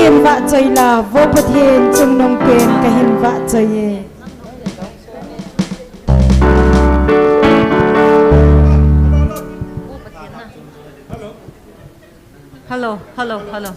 hiền vạ chơi là vô bát hiền chung nông kền cái hiền vạ chơi ye. Hello, hello, hello.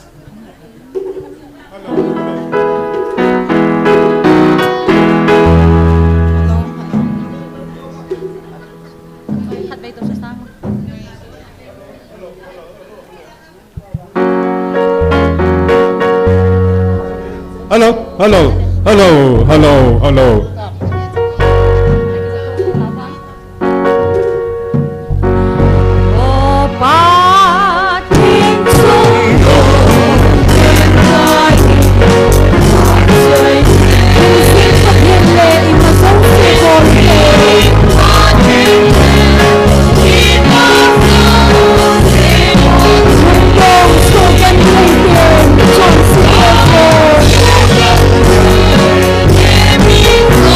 Hello, hello, hello, hello, hello. Hãy subscribe cho kênh Ghiền Mì Gõ để không bỏ lỡ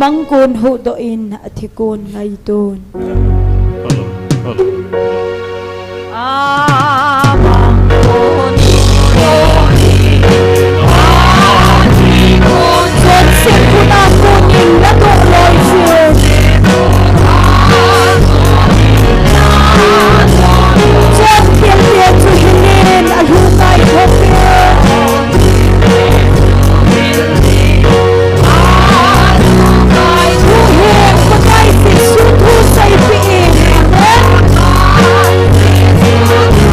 mangkun hu do in athikun ngai tun Hello, hello. Amangkon Son se kuna kunin la do loi sin Son tiel tiel tu hinin alhungai hope Hãy subscribe cho kênh Ghiền Mì Gõ để không bỏ lỡ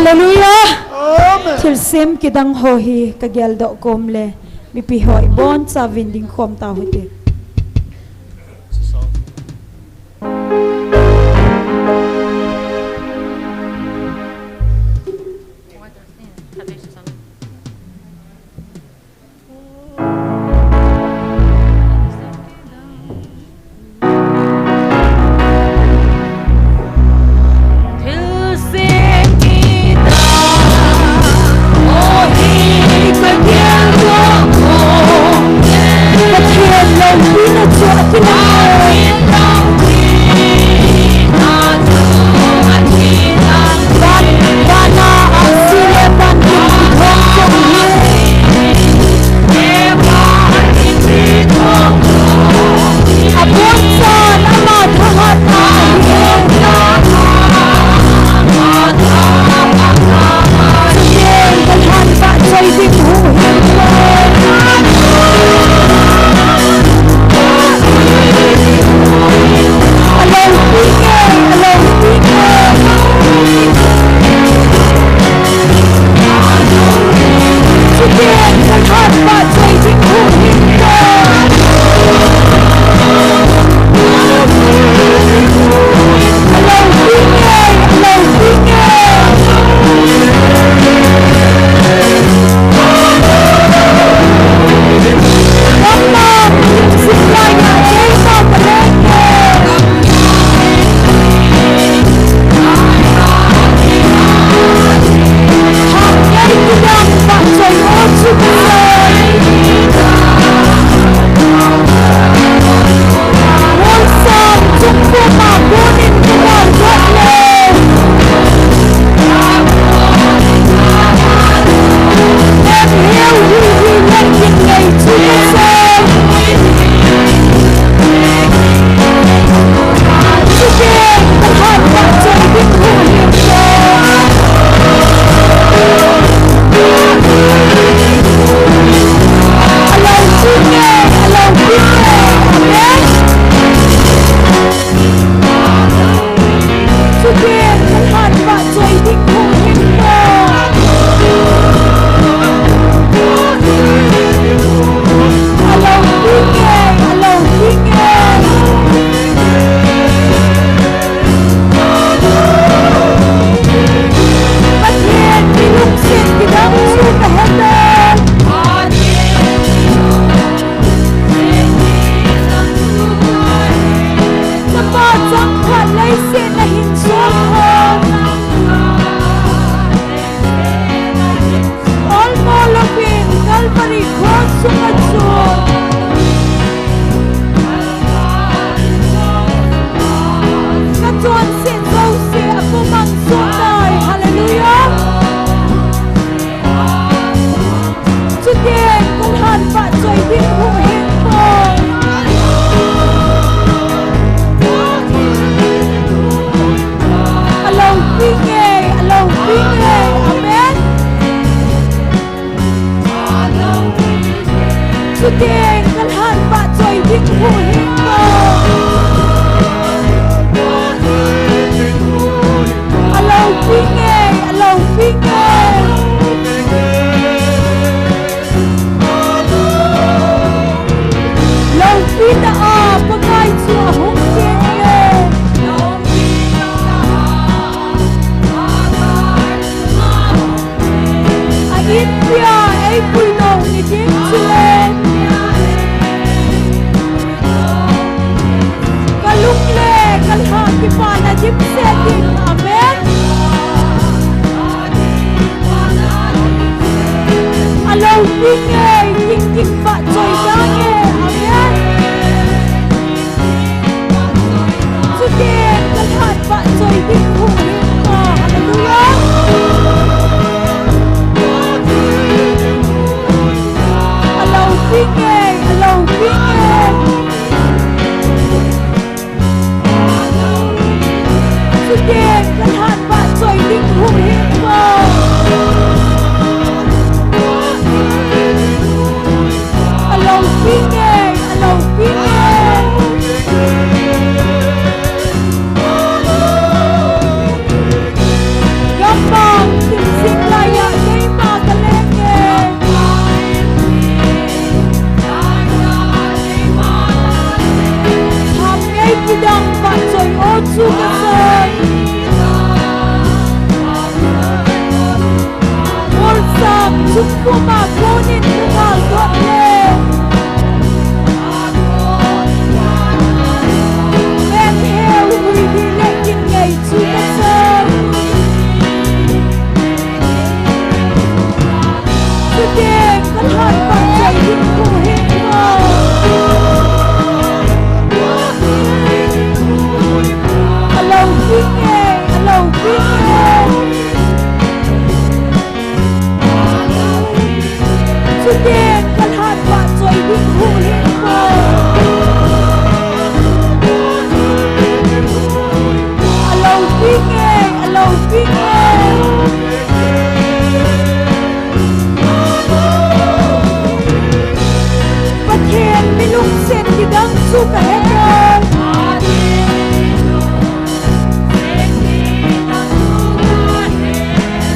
Hallelujah. Amen. Til sim kidang hohi kagyal do komle. Mipihoi bon sa vinding kom tahuti. pumakunin kumagotle. Men heo hui hilekin ngay chukasam. Today kalhan pangchay din kuhin mo. Alaw bingay, alaw bingay. Today kalhan pangchay din kuhin mo. Alaw bingay, alaw bingay. Pathen milungsit didang sukahetan.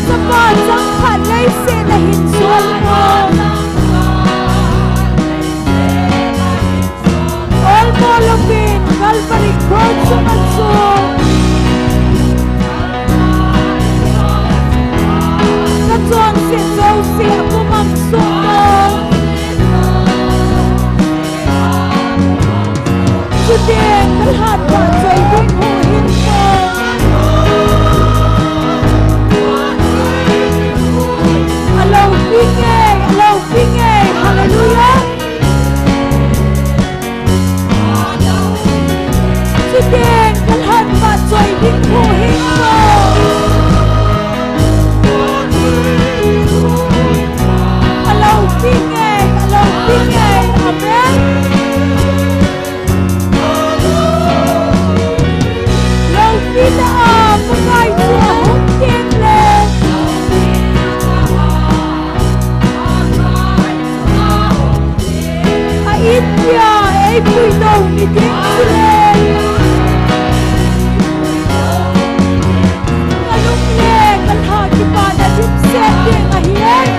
Sapat sang khanay senahin solmo. All molopin Calvary Cross sa manso. Katsuang si Josie ako magsunod. Today kalhan pa sa'y binghuhin mo. Alaw bingay, hallelujah. Today kalhan pa sa'y binghuhin mo. Alaw bingay, amen. Law kita pagay sa hungkin le. India ay puitaw ni Dixie. Anong le kalhati pa na dipset din ahiyan.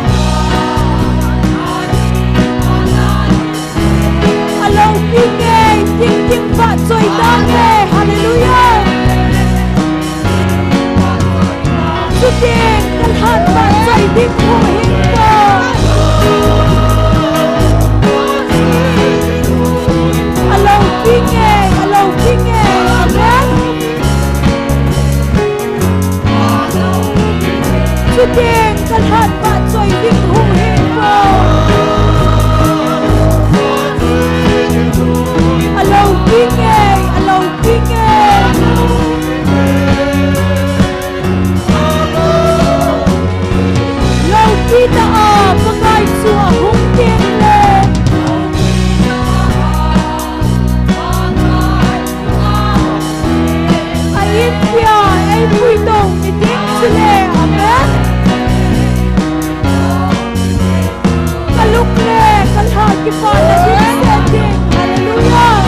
Alaw bingay, ting pa soy dame, hallelujah. Today kalhan pa soy binghuhin mo. Alaw bingay, amen. Today kalhan pa soy binghuhin mo. Alaw bingay. Law kita pagay sa hungkin le. India ay puitaw ni Dixie, amen. Kalukle, kalhati pa na dipset, hallelujah.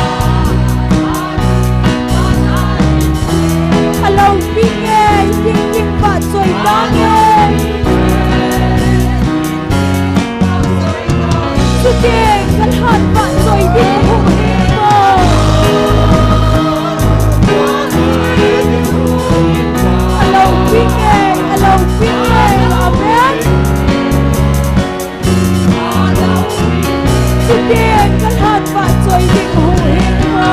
Alaw bingay, ting pa soy dangay. Today kalhan pa soy binghuhin mo. Alaw bingay, amen. Today kalhan pa soy binghuhin mo.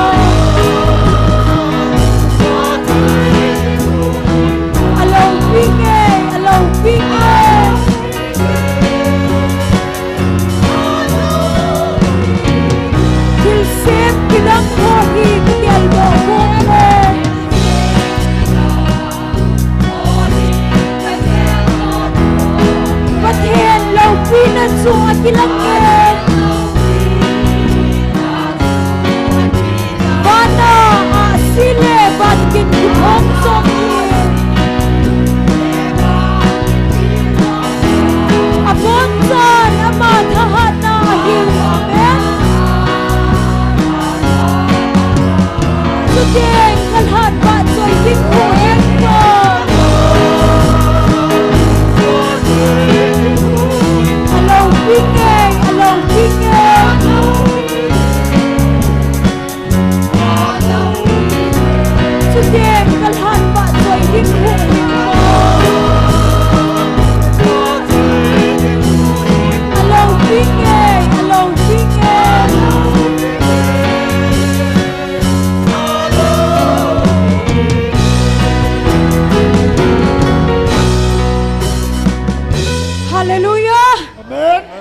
Alaw bingay. Kilsip kinang hohi kitial mo kumle. Pathen law pinanso at ilangin. Bana asile batkin kuhong songin. Abonsan amat hahat na ahil, amen. Today kalhan pa soy binghuhin mo. Alaw bingay,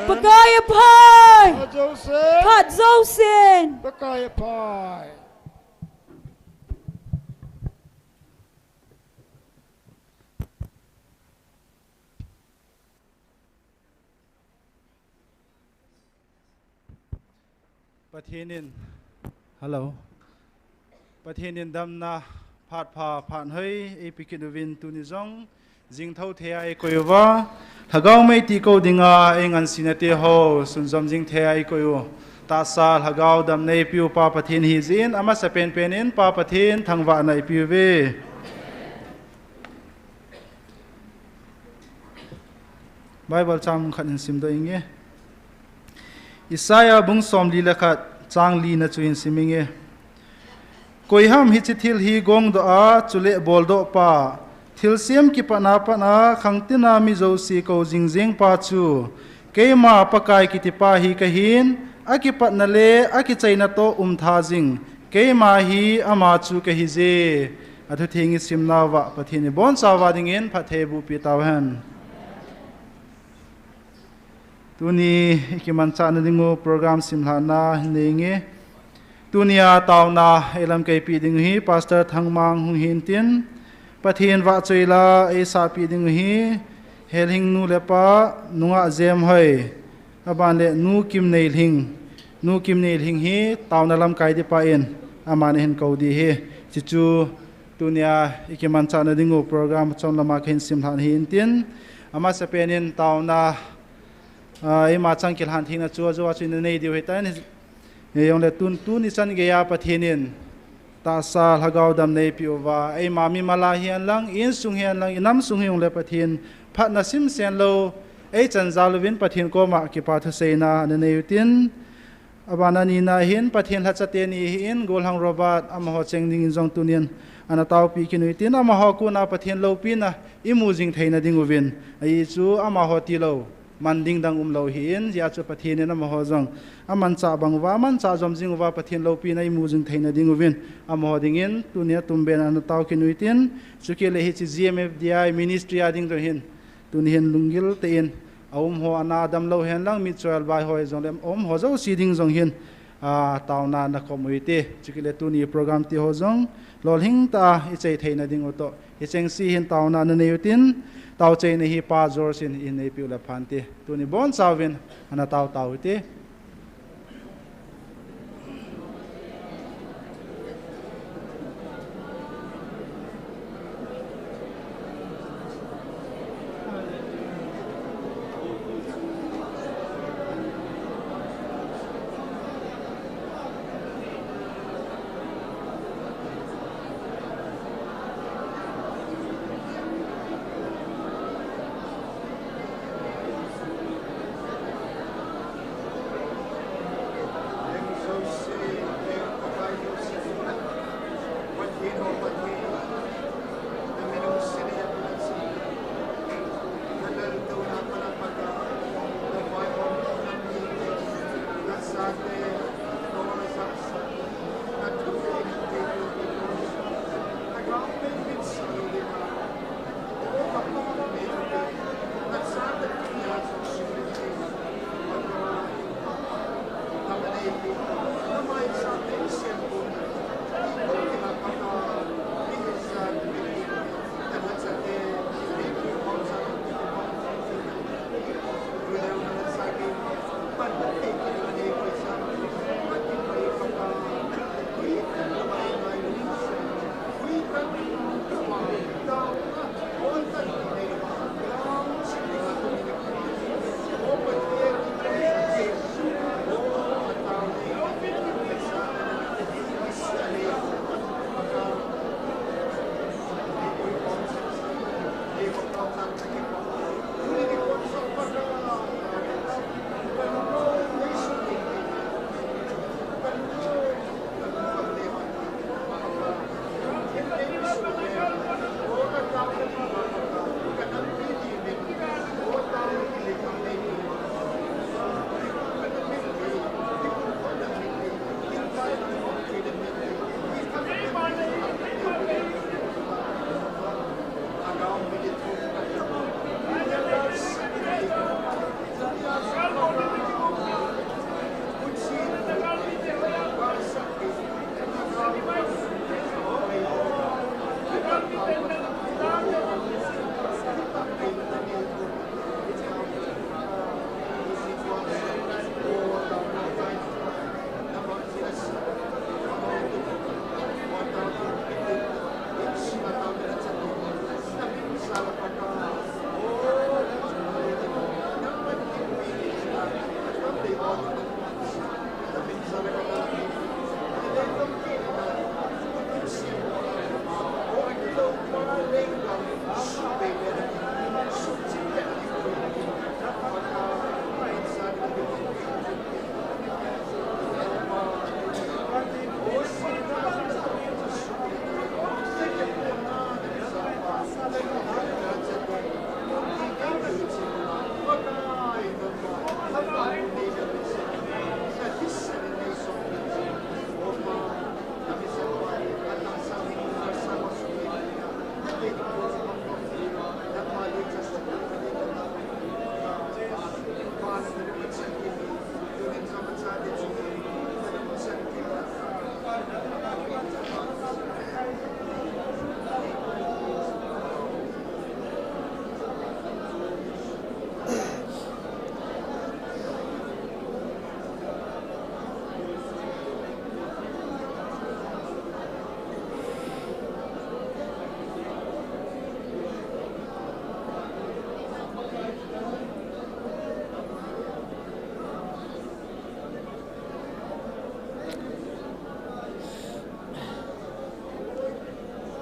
ประกายอภัย พระเจ้าเสน ขัดเจ้าเซน ประกายพาย ประเทศนินฮัลโหลประเทศนินดำนาผาดผ่าผ่านเฮยเอพิกินวินตุนิจงจิงเท่าเทียไอโกยวะถ้าเราไม่ตีกูดิงาเองอันสินเตโฮสุนจำจิงเทียไอโกยวตาสาลถ้าเราดำในพิวปาประเทศฮิจินอามาสเปนเป็นอินปาประเทศทางวะในพิวเวไบเบิลจำขัดอินซิมโดยเงี้ยอิสายาบุงสอมลีละขัดจางลีนะจุอินซิมิงเงกอยห้ามฮิจิทิลฮีกงดอาจุเลบอลโดปาทิลเซียมกิปนาปนาขังตินามิโจซีโกจิงจิงปาจูเกมาปะกายกิติปาฮีกะหินอากิปันเลอากิใจนาโตทาจิงเกมาฮีอามาจูกะฮิเจอทุทิงิสิมนาวะปะทินิบอนสาวาดิงเงินพะเทบุปิตาวหันตัวนี้กิมันชาณดิงูโปรแกรมสิมหานาเนงตัวนี้ตาวนาเอลัมเกปีดิงฮีพาสเตอร์ทั้งมังหุหินตินปะเทียนวะจอยลาเอสาปีดิงฮีเฮลหิงนูเลปะนุงะเจมเฮยอาบานเลนูกิมเนลหิงฮีตาวนาลัมไกดิปะเอ็นอามันเห็นเขาดีเฮจิจูตัวนี้กิมันชาณดิงูโปรแกรมจอมละมาเห็นสิมหานหินตินอามาสเปนินตาวนาไอ้มาจังกิลหันทิ้งนะจัวชินในเดียวเหตุนั้นยองเลตุนนิสันเกียปะเทนินตาสาลฮกาวดำในพิววาไอ้มามีมาลาเฮียนลังอินสุงเฮียนลังอิน้ำสุงเฮียงเลปะเทนพัดนัสิมเซียนโลไอ้จันซาลวินปะเทนก็มากิปาทุเซนาในยุตินอบานานีนาหินปะเทนฮัจเตนีหินโกลหังโรบาตอมหอเจงดิงจงตุเนียนอันตาวปีกินุตินอมหอกูนาปะเทนโลปีนะอิมูจิงไทยนาดิงวินไอ้จูอมหอติโลมันดิ่งดังโลหินยาจุปะเทนนะมหอจงอามันจ่าบังว่ามันจ่าจอมจิงว่าปะเทนโลปีในมูจิงไทยนะดิ่งวินอามหอดิ่งอินตุเนียตุมเบนันตาวกินุตินสุเกเลฮิจิ GMFDI Ministry อาดิ่งตัวหินตุเนียนลุงกิลเตียนอมหออนาดัมโลเห็นลังมิตรลบายหอยจงเลมอมหอเจ้าสีดิ่งจงหินตาวนานักคอมวิตีสุเกเลตุนีโปรแกรมที่หอจงลอลหิงตาอิเจไทยนะดิ่งอโตอิเจงซีหินตาวนาในยุตินตาวเจนฮีปาจอร์สินอินในพิวเลพันตีตัวนี้บอนสาวินอันตาวตี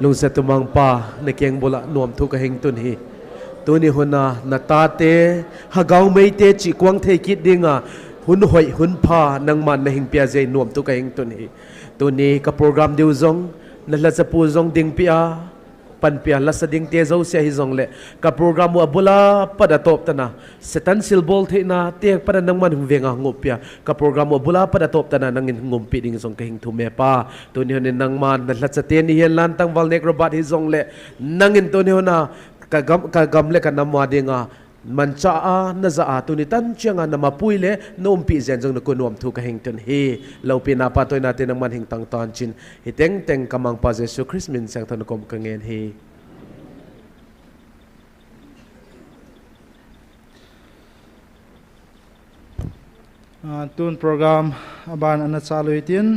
lung sa tumang pa na kiyang bula nuam thu ka hing tun hi tu ni huna na ta te hagaw mai te chi kwang thei kit dinga hun hoi hun pha nang man na hing pia je nuam tu ka hing tun hi tu ni ka program diu zong na la sa pu zong ding pia pan pia la sa ding te zo sia hi zong le ka program wa bula pada top tana setan silbol the na te pada nang man hung venga ngop pia ka program wa bula pada top tana nang in ngom pi ding zong ka hing thu me pa tu ni hon nang man na la sa te ni hian lan tang wal nek robat hi zong le nang in tu ni hona ka gam le ka namwa dinga man cha a na za a tu ni tan chianga na mapui le nom pi zen jong na ko nom thu ka hing tun hi lo pi na pa toy na te nang man hing tang ton chin hi teng teng kamang pa Jesu Christ min sang tan kom ka ngen hi tun program aban ana chaluitin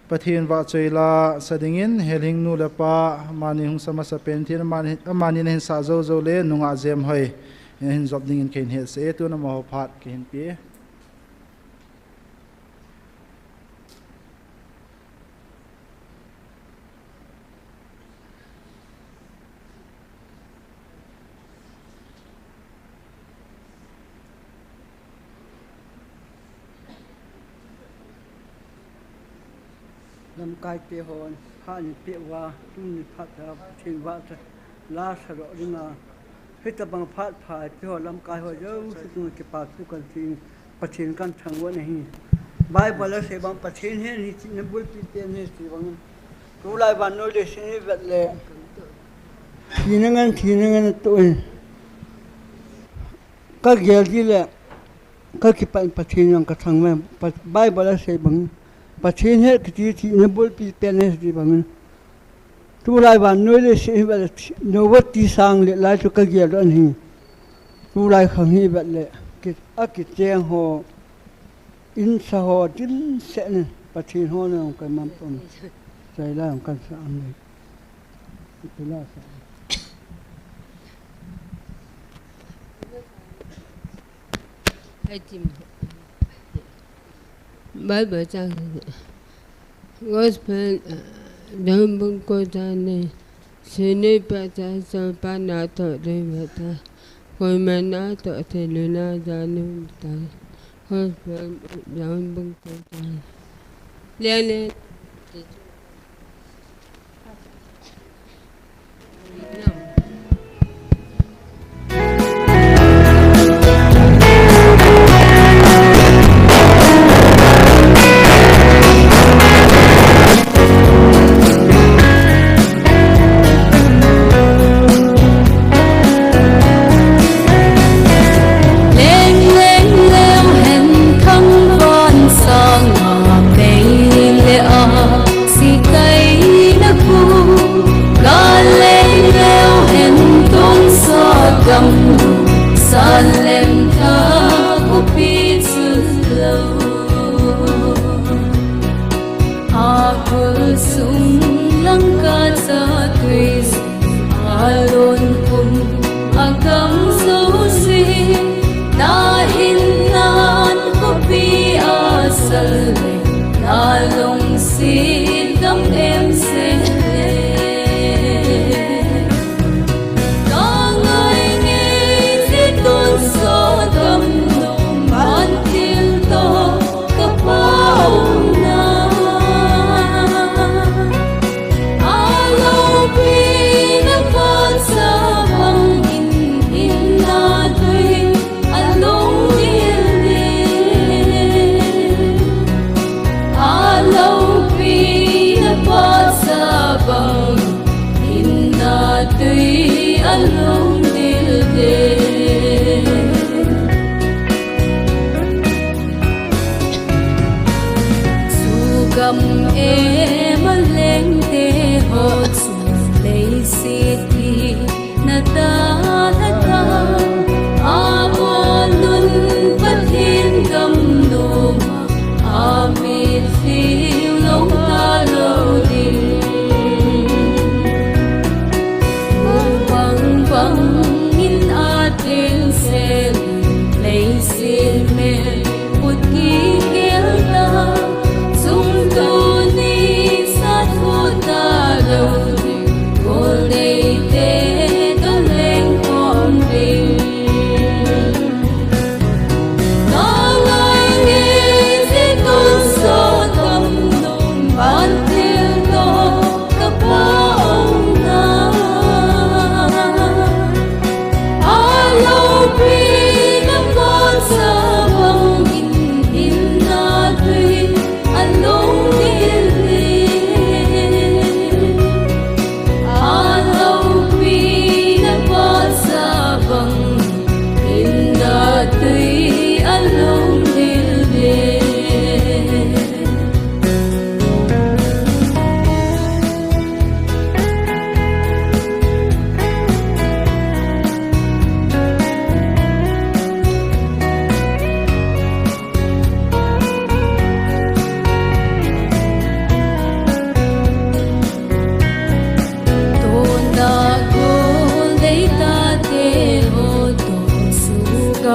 pathin wa choila sadingin heling nu lapa mani hung sama sa pentin mani ne sa zo zo le nunga jem hoi hin job ding in ken he se tu na mo phat ken pi lầm cai tia hồn pha ni tia wa tu ni phat ra thin wa la sa ro ding a hita bang phat phai tia hồn lầm cai ho yo su tu ki pa tu kan thin pathin kan thang wa nahi bible se bang pathin he ni chi ne bul pi te ne si bang tu lai ban no de si ni vet le thinangan tu ka gel ji le ka ki pa pathin yang ka thang me bible se bang pathin he ki ti ne bol pi penes di bang tu lai ban noi le se ba no wat ti sang le lai tu ka gel an hi tu lai khang hi ba le ki a ki cheng ho in sa ho tin se ne pathin ho ne ka mam ton sai la kan sa am ne ti la sa hai chim Bible trang gospel dam bung ko jane sene pa cha sa pa na to de mata koi mana to te luna jane ta gospel dam bung ko jane lene Be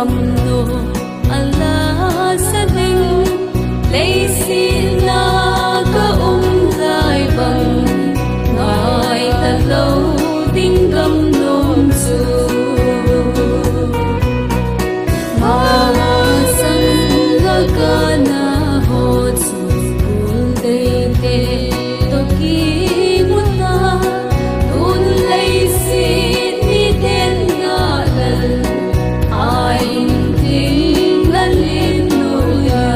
ngầm nô Allah sa ding lấy xin na cơ lại bằng ngài ta lâu tiếng gầm nôm su mà sân ga ca na ho su kul day te to ki muta tun lấy xin ni ten na lal ai ting lan lên nô ya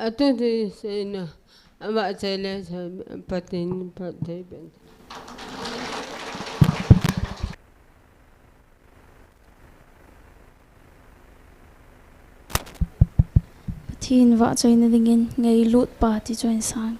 Atu di sena ama cele patin patai ben. Pathin wa choi na dingin ngai lut pa ti join sang.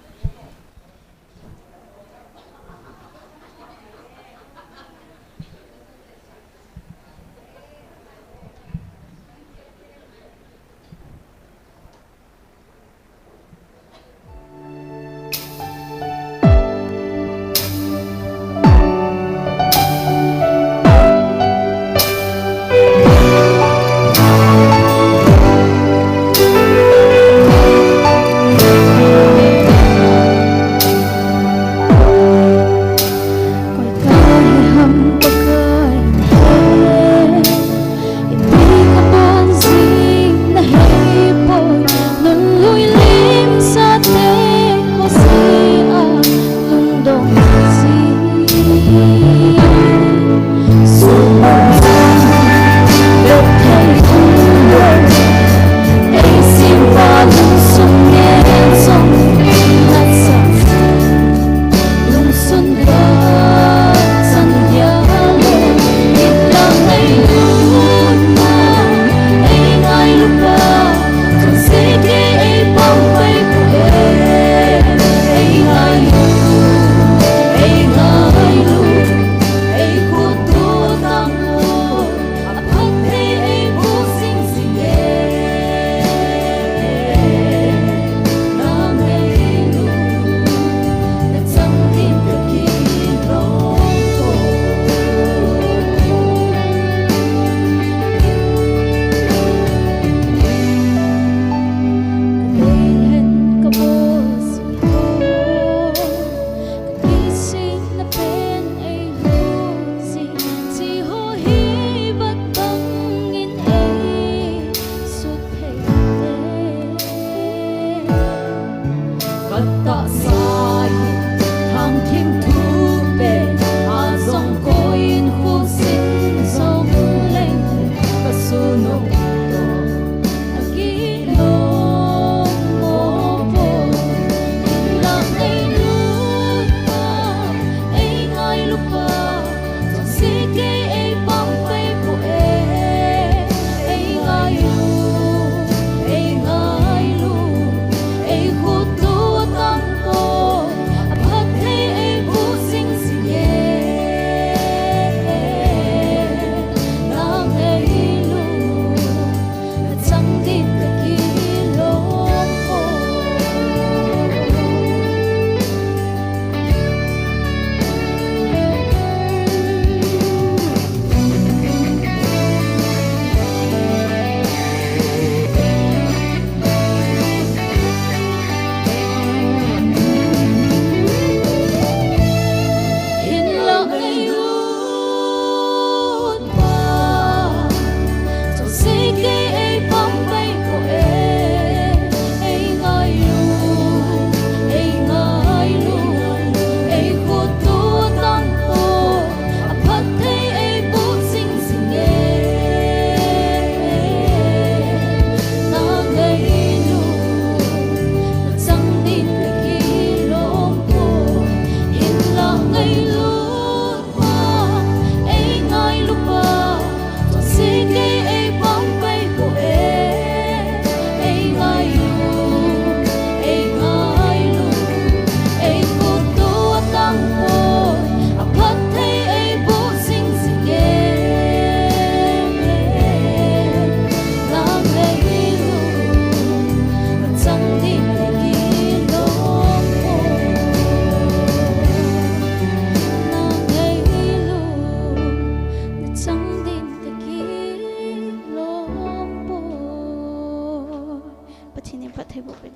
ที่นี่พระเทบุเป็น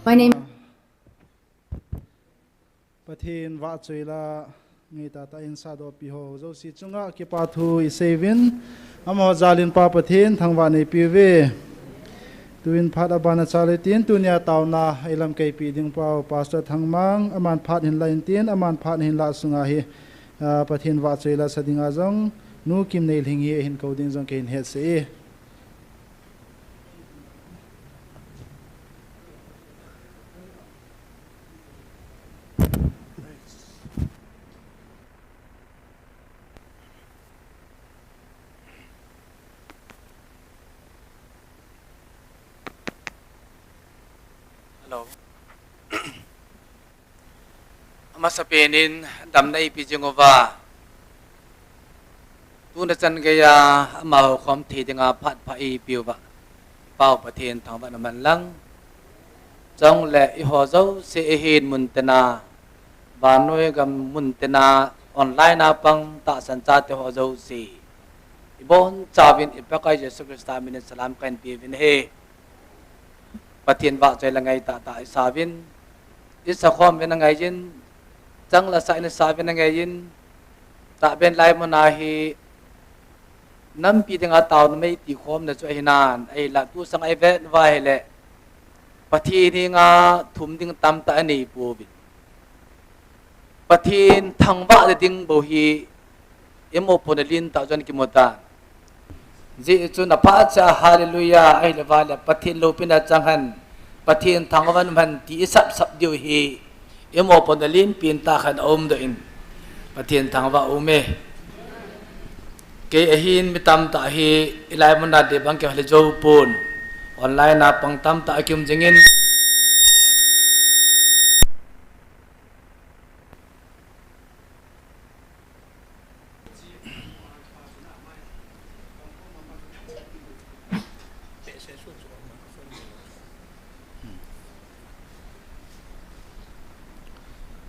My name ประเทศวัดจุยละงีตาตาอินซาโดปิโฮเจ้าสิจุงะกิปาทูอิเซวินอามอจาลินปาประเทศทางวันในปีเวตุวินพัดอบานาชาเลตินตุเนียตาวนาไอลำเกยปีดิงปาวปาสเตอร์ทางมังอามันพัดหินลายตินอามันพัดหินลาสุงาฮีประเทศวัดจุยละสดิงอาจงนูกิมเนลหิงเฮหินเขาดิงจงเกนเฮเซ Hello. Amasapenin damna ipijingova. Tunasan gaya amaw kom tidinga pat pa ipiwa. Pao patin thangwa naman lang. Jong le ihozo si ihin muntena. Banoy gam muntena online na pang ta sansate hozo si. Ibon chabin ipakay Yesu Krista min salam kan pivin he. Patin ba chay langay ta sabin isa khom ben ngay jin chang la sa in sabin ngay jin ta ben lai mo na hi nam pi ding ataw mai ti khom na chu hinan ai la tu sang ai ve vai le pathi ni nga thum ding tam ta ani pu bi pathin thangwa de ding bo hi emo ponalin ta jan ki mota ji chu na pa cha hallelujah ai lawala pathin lo pina changhan pathin thangwan man ti sap sap diu hi emo ponalin pin ta khan om do in pathin thangwa ume ke ahin mitam ta hi ilai man da de bang ke hale jo pon online na pang tam ta akim jingin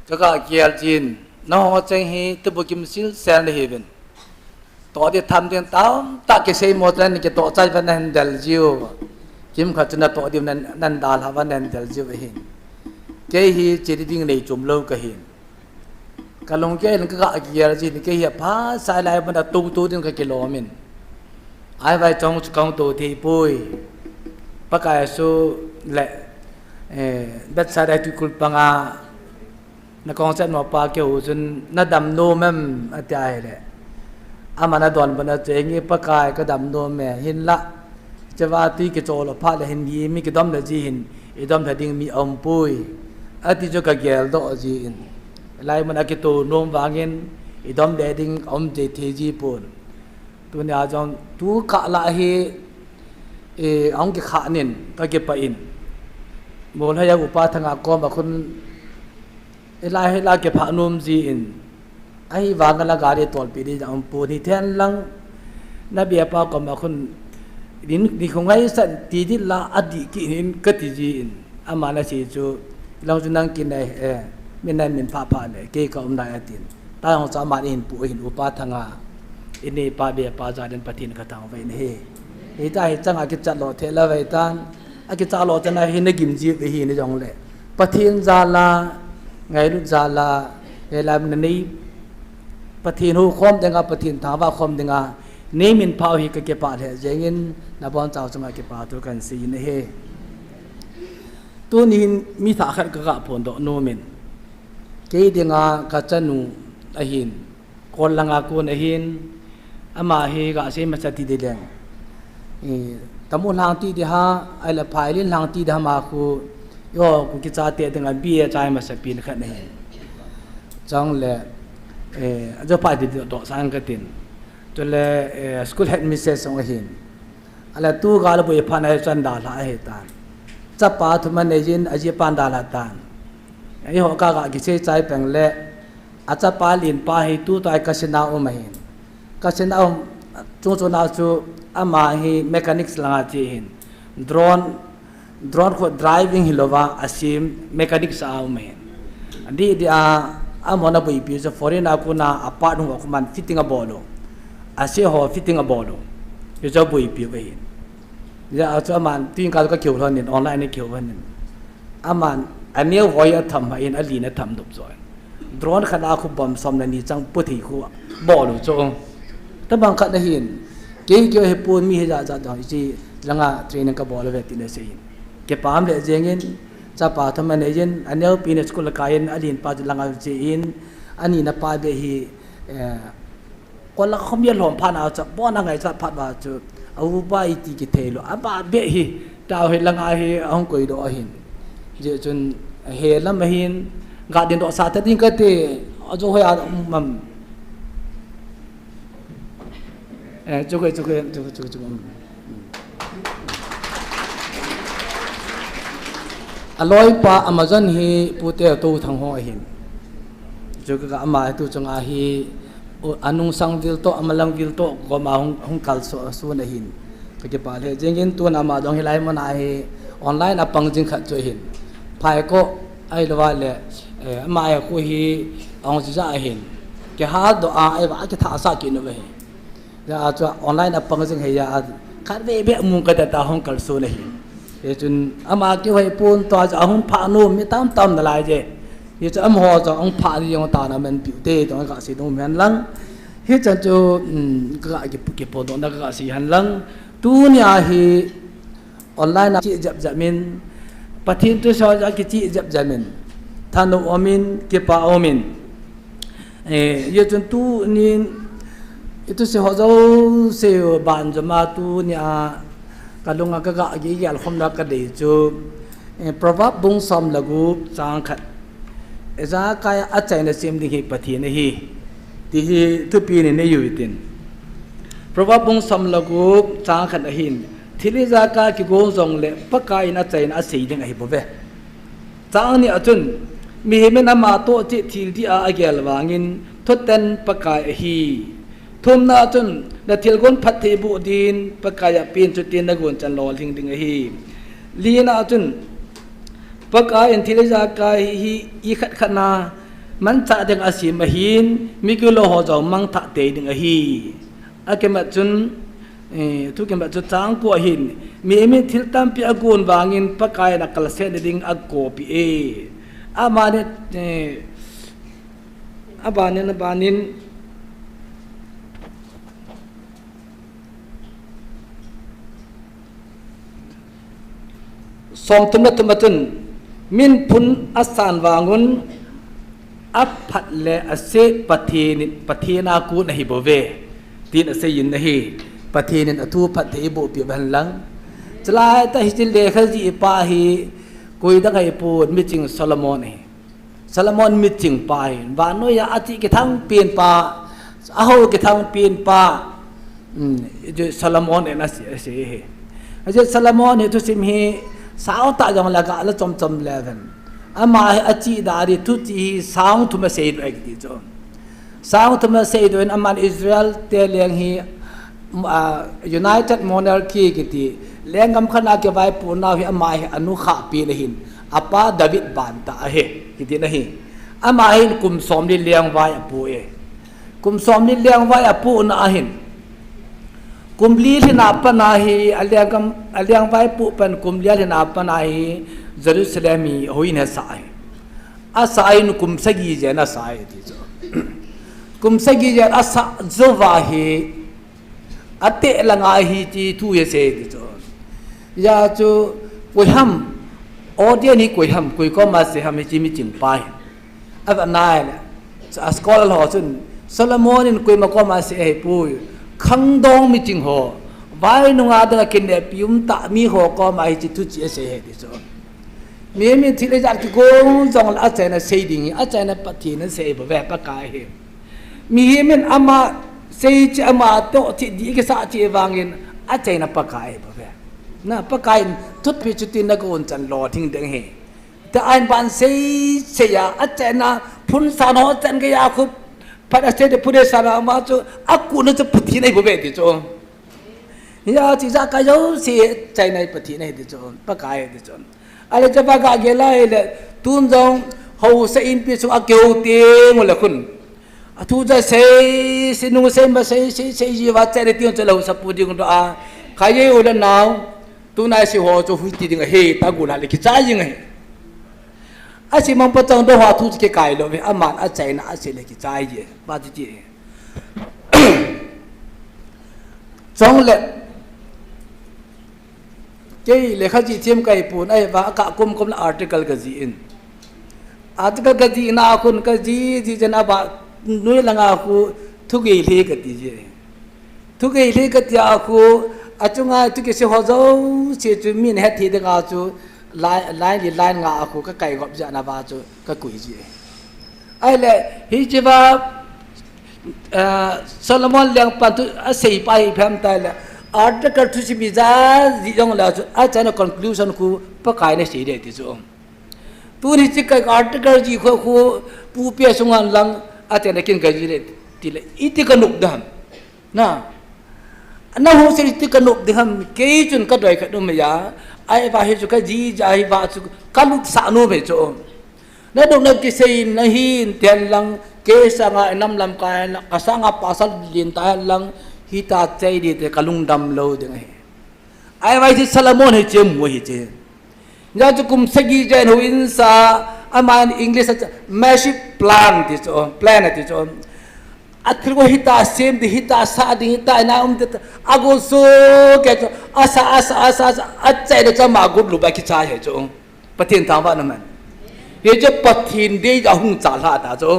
Jaga kial jin, no cheng hi tu bukim sil sel ni hibin. To di tham din tam tak ke sei motran ni ke to chai van nan dal jiu. Kim kha chuna to di nan dal ha van nan dal jiu hin. Ke hi chiri ding nei chum lo ka hin. Kalong ke ka kial jin ke hi pha sai lai ban da tu din ka kilo min. Ai vai chong kong to thi pui. Pakai su le bet sa dai tu kul panga na konsep no pa ke uzun na dam no mem atai le amana don bana chengi pakai ka dam no me hin la chawati ke cholo pha le hin yi mi ke dom da ji hin e dom da ding mi om pui ati jo ka gel do ji in lai mana ke to nom wangin e dom de ding om je the ji pon tu ne a jong tu ka la hi e ong ke kha nin ka ke pa in mol ha ya upa thanga ko ba khun ilai la ke pha nom ji in ai wangala gari tol pi di am pu ni then lang na bia pa ko ma khun din ni khongai san ti di la adi ki in ka ti ji in amana si chu long chu nang kin nei min nai min pha pha le ke ka um dai atin ta hong cha ma in pu hin upa thanga ini pa bia pa ja den patin ka tang vai ne he ta hi changa ki chat lo the la vai tan a ki cha lo chana hi ne gim ji hi ne jong le patin za la ngày lúc già là để làm nên đi bắt thiên hô khom dengan bắt thiên thảo vào khom dengan nếu mình phao hi cái part hệ dễ nhiên là bọn cháu trong cái part tôi cần xin này he tôi nhìn mi thả khát cái gạo phồn độ nô mình cái dengan cái chân nu ahin con lang aku ahin ama hi gạo xem mà ti đi lên tamu lang ti đi ha ai là phải lên lang ti đi ha mà aku yo ku ki cha te dengan bia chai ma sapin khat nei chang le jo pa di do sang ka tin to le school head mistress ong hin ala tu ga la boi phan ai chan da la he ta cha pa thu man nei jin aji pan da la tan ai ho ka ga ki che chai peng le a cha pa lin pa hi tu tai ka sina o ma hin ka sina o chu na chu ama hi mechanics la chi hin drone ko driving hilova asim mechanics au men andi dia amona boi pi so foreign aku na apart hu man fitting a bolo อาเซียหอฟิตติ้งอบอลอยู่เจ้าบุยปีไปเห็นจะเอาเจ้ามันที่การก็เกี่ยวกับเนี่ยออนไลน์นี่เกี่ยวกับเนี่ยอามันอันนี้หอยทำมาเองอันลีน่ะทำดุจอยดรอนขนาดคุบบอมซอมนันนี่จังปุถุคู่บอลจงแต่บางขณะเห็นเกี่ยวกับปูนมีเหตุการณ์ที่ลังอาเทรนนิ่งกับบอลเวทีนั่นสิเก็บปามเลยเจงินจะป่าทำมันเองอันนี้ปีนสกุลกายอันนี้ป่าลังอาเจอินอันนี้นับป่าเบฮีคนละเขามีหลอมพันเอาจะป้อนอะไรจะพัดว่าจะเอาใบตีกิเทโลอาป่าเบฮีดาวเห็นลังอาเฮเอากุยดอหินจนเฮลัมมาหินกาดินดอกสาธิตก็เตะเอาจะให้อามันจุกอร่อยป่าอเมซอนฮีพูดเตะตัวทั้งหัวหินจุกก็อามาตัวจังอาฮีอันนุ่งสังวิลโตอมาลังวิลโตก็มาหงกัลส่วนหินก็จะป่าเลยจริงๆตัวนามาดองฮิไลมันอาฮีออนไลน์นับปังจริงขัดจุหินภายก็ไอ้ละว่าเลยมาไอ้คุยเอาสิ่งจะเห็นแกหาตัวไอ้ว่าจะท่าสักกินเอาไว้จะอาจจะออนไลน์นับปังจริงเฮียขัดเบี้ยมุงก็จะตาห้องกัลส่วนหินจนอามาเกี่ยวให้ปูนตัวจะห้องผ่านุ่มมีตั้มนั่นแหละเจ้ยี่จะหัวจะห้องผ่าที่ยังตาหน้ามันผิวเตะตรงนั้นก็สีตรงนั้นลังเฮ้ยจะก็เก็บปูนตรงนั้นก็สีหันลังตัวเนี่ยฮีออนไลน์นับจีจับมินปฏิทินชาวจะกิจจับมินทานุอมินเก็บปาอมินยี่จนตัวนี้itu sehozau seo ban jama tu nya kalunga ka gi yal khomna ka de chu probab bung som lagu chang khat eza kai a chai na sim ding hi pathi na hi ti hi tu pi ne ne yu tin probab bung som lagu chang khat a hin thili za ka ki go zong le pakai na chai na sei ding a hi bo ve chang ni achun mi he me na ma to chi thil ti a agel wangin thoten pakai a hiทุมนาจนนาทิลกุนพัฒบุดินปะกายปีนจุดดินนักวนจันลอลิงดิงฮีลีนาจนปะกายอันทิลจากายฮีอีขัดขนามันจะดึงอาศิมหินมิกุโลหอจอมังทะเตดิงฮีอาเกมัดจนทุกเกมัดจนจางกัวหินมีเอมิทิลตัมปีอากูนวางินปะกายนักกลเซนดิงอาโกปีอามาเนอาบานินอาบานินสมทุมตุมตุนมินพุนอัสานวาnguนอัพพัดเลอเซปฏินากูนหิบเวตีนอเซยินนหิปฏินินอทูพัดเทบุปิบันลังจลายตาฮิจิเลขจีปาฮีกุยดังไอปูดมิจิงซาลมอนซาลมอนมิจิงปายวานโนยาอติกทั้งเปลี่ยนปาอาหูกทั้งเปลี่ยนปาซาลมอนเอนัสเซเฮอาจจะซาลมอนเฮตุสิมเฮสาวตาจังละกะละจอมเลวันอามาอจีดาริทุจีสาวทุมาเซดเอกดิจอสาวทุมาเซดเวนอามันอิสราเอลเตเลียงฮีUnited Monarchy กิติเลี้ยงกำขนาเก็บไว้ปูนาฮิอามาฮิอนุขาปีละหินอาปาดาวิดบานตาเฮกิตินะฮิอามาฮิกุมสอมดิเลี้ยงไว้อปูกุมสอมดิเลี้ยงไว้อปูนาหินกุมลีที่นาปนาฮีอเลียงไว้ปุเป็นกุมลีที่นาปนาฮีเยรูซาเล็มีหุยเนสายอาศัยนุกุมสกีเจนะสายที่จ้ะกุมสกีเจอาศัยจวาฮีอัตเตลังอาฮีที่ทุยเสที่จ้ะยาจูกุยฮัมออเดียนี่กุยฮัมกุยก็มาเสียฮัมจิมิจิงไปอันนั้นเนี่ยสกอลล์หอจุนโซโลมอนินกุยมาก็มาเสียให้ปุยขังดองมิจิงหัวไว้นุ่งอาดังกินเดปิอุมตามีหัวก็มาให้จิตุจีเสเหติโซมีที่เลยจากที่กูจงละอาจารย์เสดิ้งอาจารย์ปฏินั้นเสบแบบปากายมีมันอามาเสจอามาโตที่ดีก็สาจีวางินอาจารย์ปากายแบบน่ะปากายทุกพิจุตินักวนจันรอทิ้งดังเหแต่อันบันเสียอาจารย์พุนสานอจันก็ยาคุบpada sede pude sana macu aku na pati nai bobe ti cho ya chi za ka yo si chai nai pati nai ti cho pakai ti cho ale cha ba ga ge lai le tun jong ho se in pi chu a keu te mo la khun thu ra se nung se ma se ji wa che de tiong che lo sa pu ding do a khai ye o da now tu nai si ho cho hui ti ding he ta gu la le ki cha yin he a si mang pa chang do ha thu ke kai lo ve a man a chai na a se le ki cha ye ba ji ji chong le cái lệ khắc gì thêm cái bùn ấy và cả cùng là article cái gì in article cái gì na kun cái gì chân aba nuôi là aku thu cái gì cái gì thu cái gì cái gì aku chung ai thu cái sự họ giàu chỉ chú mình hết thì được aku lại ngã aku cái gọp dạ na ba chú cái quỷ gì ấy lệ hi chỉ va Solomon liang pan tu sei pai pham tai la article thu si biza ji jong la chu a chana conclusion ku pakai ne sei de ti chu tu ni chi kai article ji kho khu pu pe sungan lang a te ne kin ga ji le ti le iti ka nuk dam na hu se ti ka nuk dam ke chun ka doi ka dum ya ai ba he chu ka ji ja hi ba chu ka luk sa no be chu na dong na ki sei na hin ten lang ke sa nga nam lam ka kasanga pasal lin ta lang hita chai di te kalung dam lo ding ai vai si Solomon he chem mo hi che ya chu kum sagi jen hu in sa aman English massive plan this on planet this on akhir ko hita sem di hita sa di hita na de ago so ke asa achai de cha ma gut lu ba ki cha he chu pathin ta ba na man he je pathin de ja hung cha la ta chu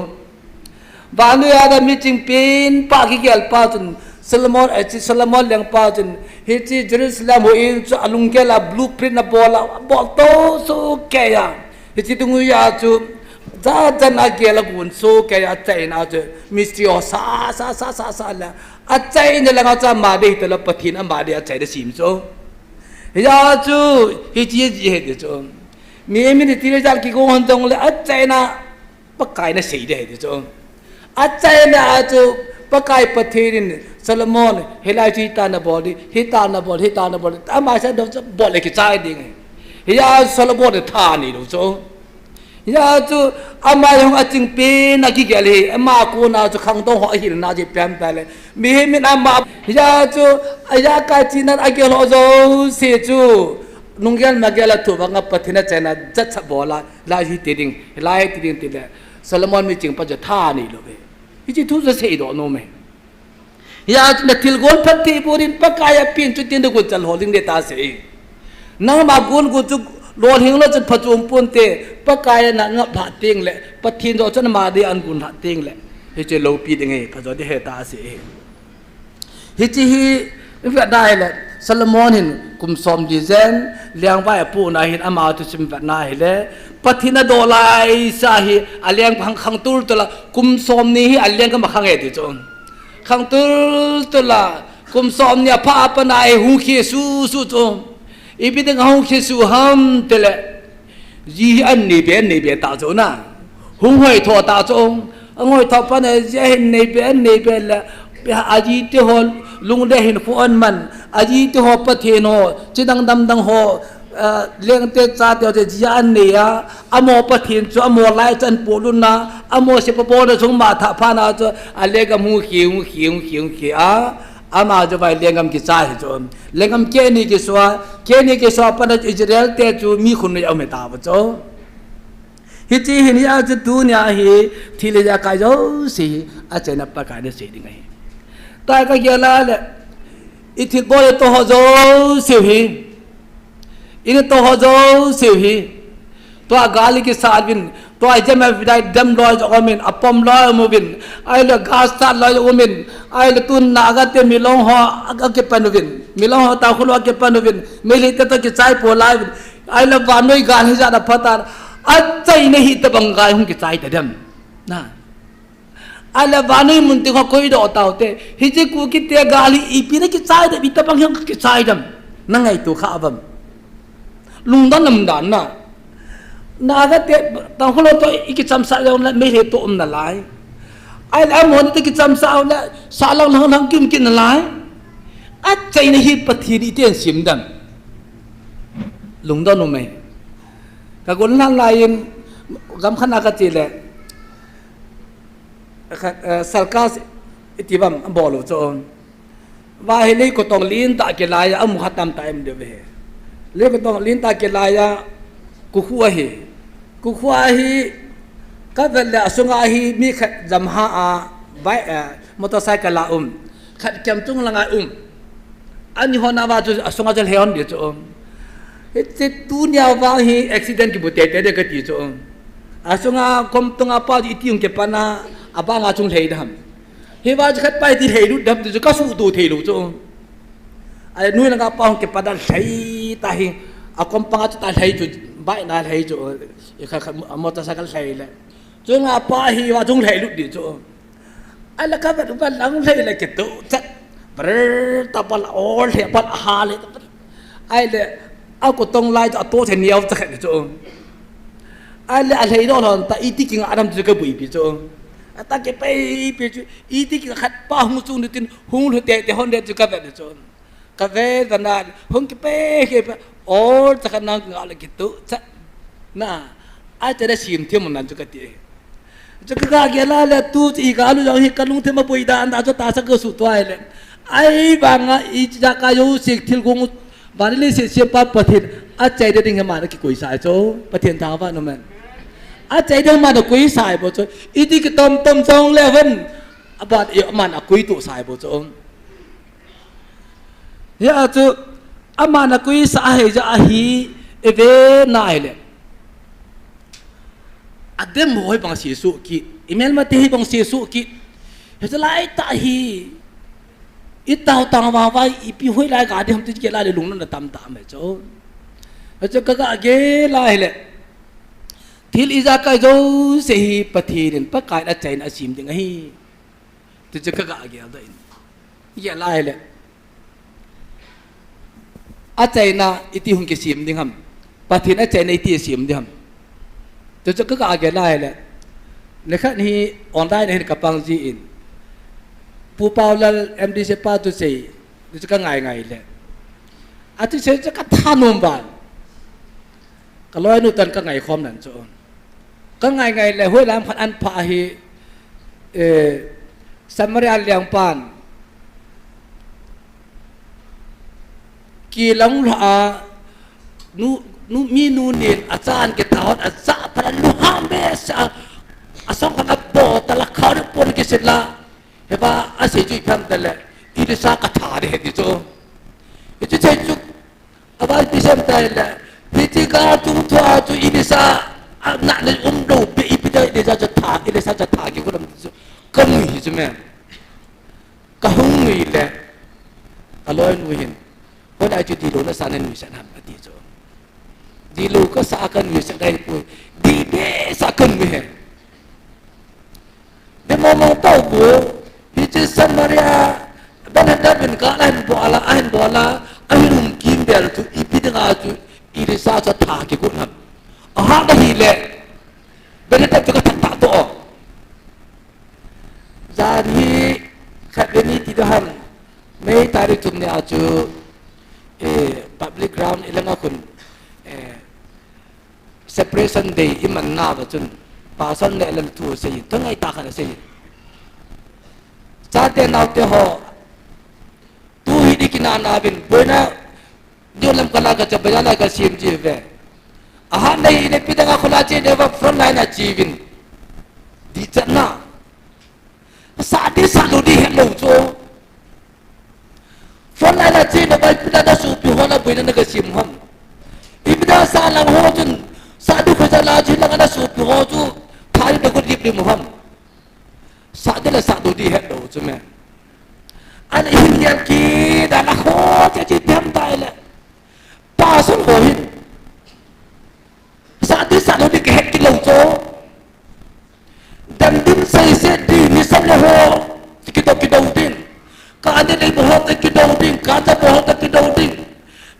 ba nu ya da mi ching pin pa ki gel pa chun Solomon liang pa chun he chi Jerusalem ho in chu alung ke la blueprint na bola bol to so ke ya he chi tung ya chu za na ke la gun so ke ya chai na chu mystery sa la a chai ne la nga cha ma de te la pathin a ma de a chai de sim so ya chu he chi ji he de chu mi ni ti le ja ki go hon jong le a chai na pa kai na sei de de chu a chai na chu pakai pathirin Solomon helai chi ta na body hita na body ama sa do bol le ki chai ding ya Solomon de tha ni lo so ya chu ama yong a ching pe na ki gele ama ko na chu khang to ho hi na ji pam pa le mi mi na ma ya chu aya ka chi na a ge lo zo se chu nungyal ma ge la thu ba nga pathina chena jat cha bola la hi ti ding ti le Solomon mi ching pa ja tha ni lo be chi thu se sei do no me ya na til gol phathi purin pakaya pin chu tin du chal holding de ta se nang ma gun gu chu lol hing lo chu phachum pun te pakaya na nga pha ting le pathin do chan ma de an gun ha ting le he che lo pi ding e phajo de he ta se hi chi hi va dai le Solomon hin kum som di zen liang ba pu na hin ama tu sim va na hi le pathina do lai sa hi aliang khang tur to la kum som ni hi aliang ka ma khang e ti chon khang tur to la kum som nya pha pa na e hu khi su chon i bi de hu khi su ham te le ji an ni be ta zo na hu hoi tho ta chon ngoi tho pa ne je ni be la aji te hol lung de hin fu an man aji te ho pathin ho chidang dam ho leng te cha te je jian ne ya amo pathin chu amo lai chan polun na amo se po de chung ma tha pha na chu ale ga mu hi a ama jo bai lengam ki cha hi chu lengam ke ni ki swa pa na Israel te chu mi khun ne ame ta ba chu hi chi hin ya chu tu nya hi thile ja ka jo si a chena pa ka ne se ding ai ta ka ya la le ithil bo to ho zo siu hi ine to ho zo siu hi to gali ki sa bin to ai jam vidai dam loi jo min apom loi mo bin ai le gas ta loi jo min ai le tun na ga te milong ho aga ke panuvin milong ho ta khulwa ke panuvin meli te to ki chai po lai ai le wa noi gal hi ja da phatar a chai ne hi te bangai hum ki chai te dam na ala vanai munti ko koi do taute hi je ku ki te gali ipi ne ki chai de bi ta bang hyang ki chai dam na ngai tu kha bam lung dan nam dan na ga te ta holo to iki cham sa lo na me he to na lai ai la mo ni te ki cham sa na sa lang kim na lai a chai ne hi pathi ni ten sim dam lung dan no me ka gon lang lai gam khana ka ti le sarkas itibam bolu chon wa hele ko tong lin ta ke la ya am khatam time de ve le ko tong lin ta ke la ya ku khuwa hi ka vel la sunga hi mi khat jamha a bai motorcycle la khat kem tung la ngai ani hona wa chu sunga jal heon de chu te tu nya wa hi accident ki bute te de ka ti chu asunga kom tunga pa di tiung ke pana abanga chung lei dam he wa khat pai ti lei lu dam chu ka su tu thei lu chu ai nui na pa ke pada lei ta hi akom pa chu ta lei chu bai na lei chu e kha motorcycle lei le chu nga pa hi wa chung lei lu di chu ai la ka ba lang lei le ke tu chat ber ta pal all he pal ha le ai le a ko tong lai ta to the niao ta ke chu ai le a lei do lon ta iti king adam chu ka bui pi chu ta ke pe pi chu iti king khat pa hu chu ni tin hung lu te te hon de chu ka ba de chu ka ve da na hung ke pe all ta kan nang ala ke tu chat na a te da sim thiam nan chu ka ti chu ka ga la le tu i ga lu jong hi ka lung the ma pui da an da chu ta sa ka su to ai le ai ba nga i ja ka yo sik thil gong ba le se pa pathin a chai de ding ma na ki koi sai cho pathin ta ba no man a chai de ma na koi sai bo cho i ti ki tom song le ven about e man a koi tu sai bo cho ya chu a ma na koi sa he ja hi e ve na le adem hoi bang si su ki email ma te hi bang si su ki he ja lai ta hi ít tao tao vào vai ít bị hối lại cả đi không thích cái lại lúng nó tạm tạm vậy chỗ cho các cái lại lệ thì lý ra cái dấu sẽ bắt thì đến bắt cái đã chạy nó xìm tiếng ấy thì cho các cái đấy cái lại lệ à chạy na ít thì không cái xìm tiếng hầm bắt thì nó chạy na ít thì xìm tiếng hầm cho các cái lại lệ nếu khác thì online này các bạn gì in pu paulal MDC pa tu sei tu ka ngai le ati se ka thanom ban ka loi nu tan ka ngai khom nan cho ka ngai le hoi lam phan an pha hi samaria liang pan ki long la nu mi nu ni achan ke taot acha phan lu ha me sa asong ka bo ta la khaw pon ke set la heba ase ju pham dale ide sa ka tha de di cho itu chai chu abai pisam ta la piti ka tu thwa tu ide sa na le do be ide ide sa tha ide sa tha ki ko ram kam hi ju me ka hung ni le aloi nu hin ko dai chu di lo na sa na nu sa na ti cho di lo ka sa kan nu sa dai pu di be sa kan me he de mo tau bu itu Samaria benar ben kalah bola ahum kim bel tu ipidanga tu iri sa tha ki ko na aha da hi le benar tu ka ta to jadi khabeni tidaham mai tarikh tumne aju public ground ilanga kun separation day iman na ba chun pasan le lam tu sei tangai ta kha sei Sate naute ho tu hidi kina nabin boina jolam kala ka chabala ka sim jive aha nei ne pidanga khula che deva front line achieving di chana sadi salu di hello cho front line achieve ba pidada su pi hola boina na ka sim ham ibida salang ho jun sadu khajala jilang na su pi ho ju thai da ko dip dim ham sadu la sadu di hello cho me an hinyan ki da la kho che chi tem tai le pa sun ho hin sadu di ke het ki lo cho dan din sai se di ni sam le ho ki do din ka ane le ho ta ki do din ka ta ho ta ki do din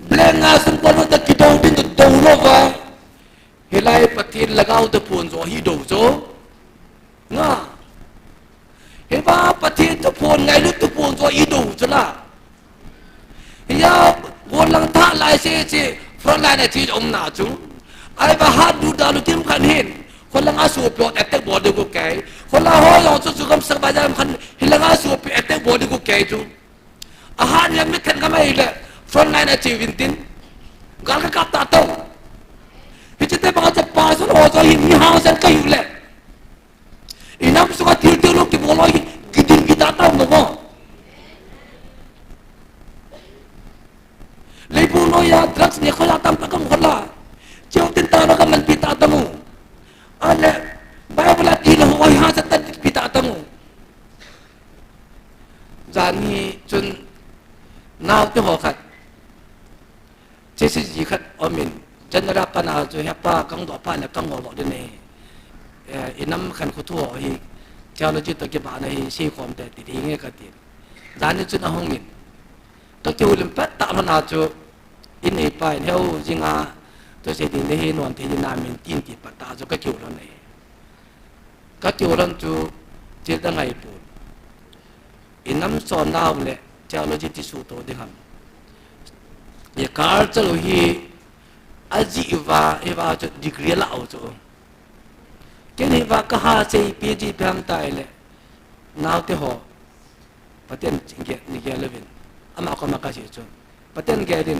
blenga sun ko ta ki do din to do lo va hilai patin lagao ta pun zo hi do zo nga heba patin to pon ngai lu to pon zo i do chla ya wolang tha lai se front line chi om na chu ai ba ha du da lu kim kan hinคนละอาสูปลอดแอตเตอร์บอดดูกูแก คนละห้อยองจุกำสบายใจมันฮิลงาสูบเอเตบอดีกูแก่จูอาหารยังไม่ทันก็ไม่เลยฟรอนไลน์ชีวินตินกาลกับตาโตพิจิตรบางจะป้าสุนโอจะหินมีหางเส้นก็อยู่เลยอินับสุขที่ที่ลูกที่บอกเลยกินกินตาโตมั้งเลยพูดน้อยดรักส์เนี่ยเขาอยากทำตะกงคนละเจ้าตินตาเราก็มันพิตาตมูอันนี้ไบเบิลที่เราไว้หาสัตว์พิตาตมูจานี่จนน่าที่หัวขัดเจสิจิขัดอมินจันทร์รักกันเอาจุเหป้ากังดอกป้าเนี่ยกังหัวหลอดเนี่ยอิน้ำขันขุทั่วอีกเจ้าเราจิตตะกี้บ้านในชีความแต่ติดเงี้ยกันติดจานี่จนเอาห้องมินตัวที่อุลิมปัตตามันอาจจะอินเอไปเท่าจริงอ่ะตัวเสด็จเนี่ยนวลที่นามินตินติปัตตาจะก็เกี่ยวแล้วเนี่ยก็เกี่ยวแล้วจูเจตังไงปูอิน้ำสอนดาวเลยเจ้าเราจิตที่สุดตัวเดียวอย่าการจะรู้ฮีอาจีอีว่าจะดีกรีละเอาจูแค่นี้ว่าก็หาเสียปีจีพยายามตายเลยน่าที่หัวประเด็นจริงแก่นี่แก่เลยเป็นอามาก็มาก็เสียจูประเด็นแก่ดิน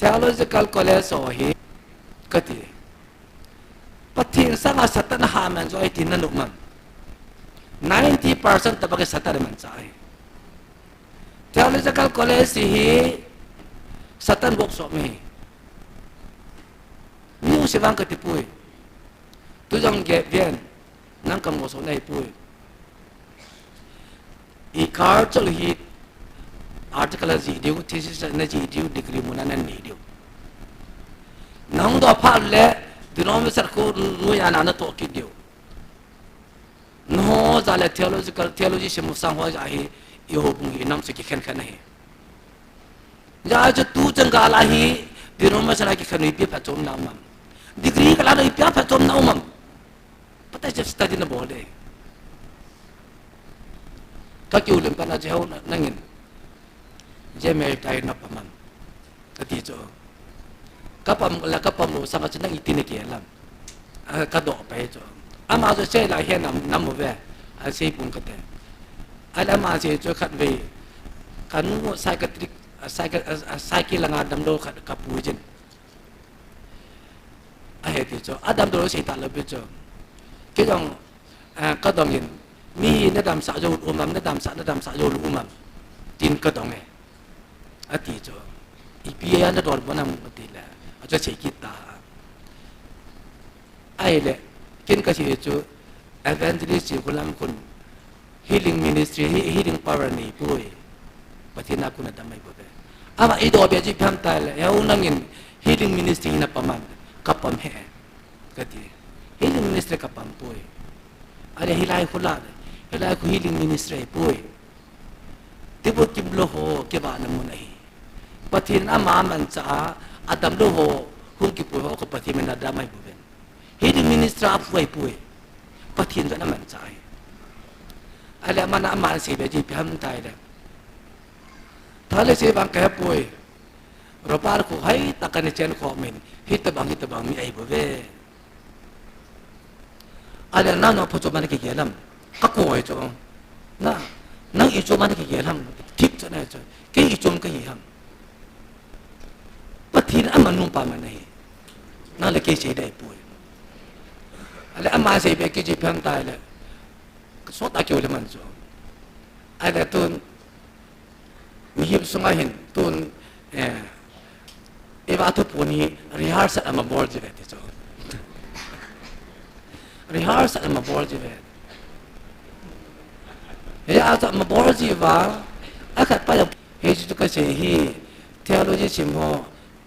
theological college โอฮีก็ที่ปฏิญสังสัตตนาหามันจะไอ้ที่นั่นลูกมัน 90% ตะบักสัตตามันใจ theological college สิสัตตันบกสอบมีนิ้วสิวังก็ที่ปุยตุจังเก็บเวียนนั่งกำงสอนในปุยอีการ์จะลุยarticle จีดิว thesis นั่นจีดิว degree มันนั่นนี่ดิวน้องตัวพันเล่ดิน้องมิสร์คูนุยานาโตกิดิวน้องจะเล่ theology ชิมุสังหัวใจอีโฮบุงอีน้ำสิกิขันนี่ยาจะตูจังกาลาฮีดิน้องมิสร์กิขันนี่เปียพัดจมน้ำมัน degree ก็แล้วอีเปียพัดจมน้ำมันปัตตาจะ study นะบอกเลยก็คิวเล่นปัญหาเจ้านั่งยินเจไม่ได้นับประมาณก็ที่จะก็ปั๊มแล้วก็ปั๊มรู้สังกัดนั่งอีทีนี่เกี่ยลำก็ดอกไปจ้ะอามาจะเชื่ออะไรเห็นน้ำมือเว้อาเสียปุ่นก็ได้อามาเสียจะขัดเว้ขันงูไซค์ตริกไซค์ลังอาดำโดขัดกับปูจินอาเหตุจ้ะอาดำโดเสียตาลบิจ้ะก็ต้องก็ต้องยินมีนัดดำสาวโยอุมัมนัดดำสาวโยอุมัมจินก็ต้องไงอาทิตย์จ้ะอีพีอันนั้นโดนบ้านมันติดแล้วอาจจะเสียกิตาไอ้เล่กินก็เสียจ้ะ evangelist คนละคน healing ministry healing power นี่ป่วยปฏิณาคุณธรรมไม่ป่วยอามาอีโดเบียจีพิมพ์ตายเลยเอานั่งยิน healing ministry นับประมาณกับปั๊มแห่ก็ดี healing ministry กับปั๊มป่วยอะไรฮิลายคนละฮิลายคือ healing ministry ป่วยที่บุตรกิมโลโหเก็บานมุนัยปฏิณามามันจะอาดัมโลโหหุ่นกิปุยเขาปฏิมันอาดัมไม่บุญฮิดิมินิสตราป่วยป่วยปฏิณามันใจอะไรมันอามันเสียไปจีบมันตายเลยถ้าเลยเสียบางแก่ป่วยเราพาร์คุให้ตะกันเชนขอมินฮิตบังมีไอ้บุญอะไรนั่นเราพอจบมันกี่เดือนก็กลัวจ้ะนะนั่งอีจอมันกี่เดือนทิพย์จะไหนจ้ะแค่อีจอมก็ยี่ห้อปฏิณามันนุ่มปามันนี่นั่นเลยแค่เสียได้ป่วยอะไรอามาเสียไปแค่จีบมันตายเลยสดตะเกียวเลยมันจ้ะอะไรตุนมีหิบสมัยเห็นตุนเอวาทุพนี่รีฮาร์สันมาบอลจีเวตจ้ะรีฮาร์สันมาบอลจีเวตเฮ้ยอาจจะมาบอลจีว่าอาคัดไปเฮ้ยจุดก็เสียฮีเทโลจีชิมโฮ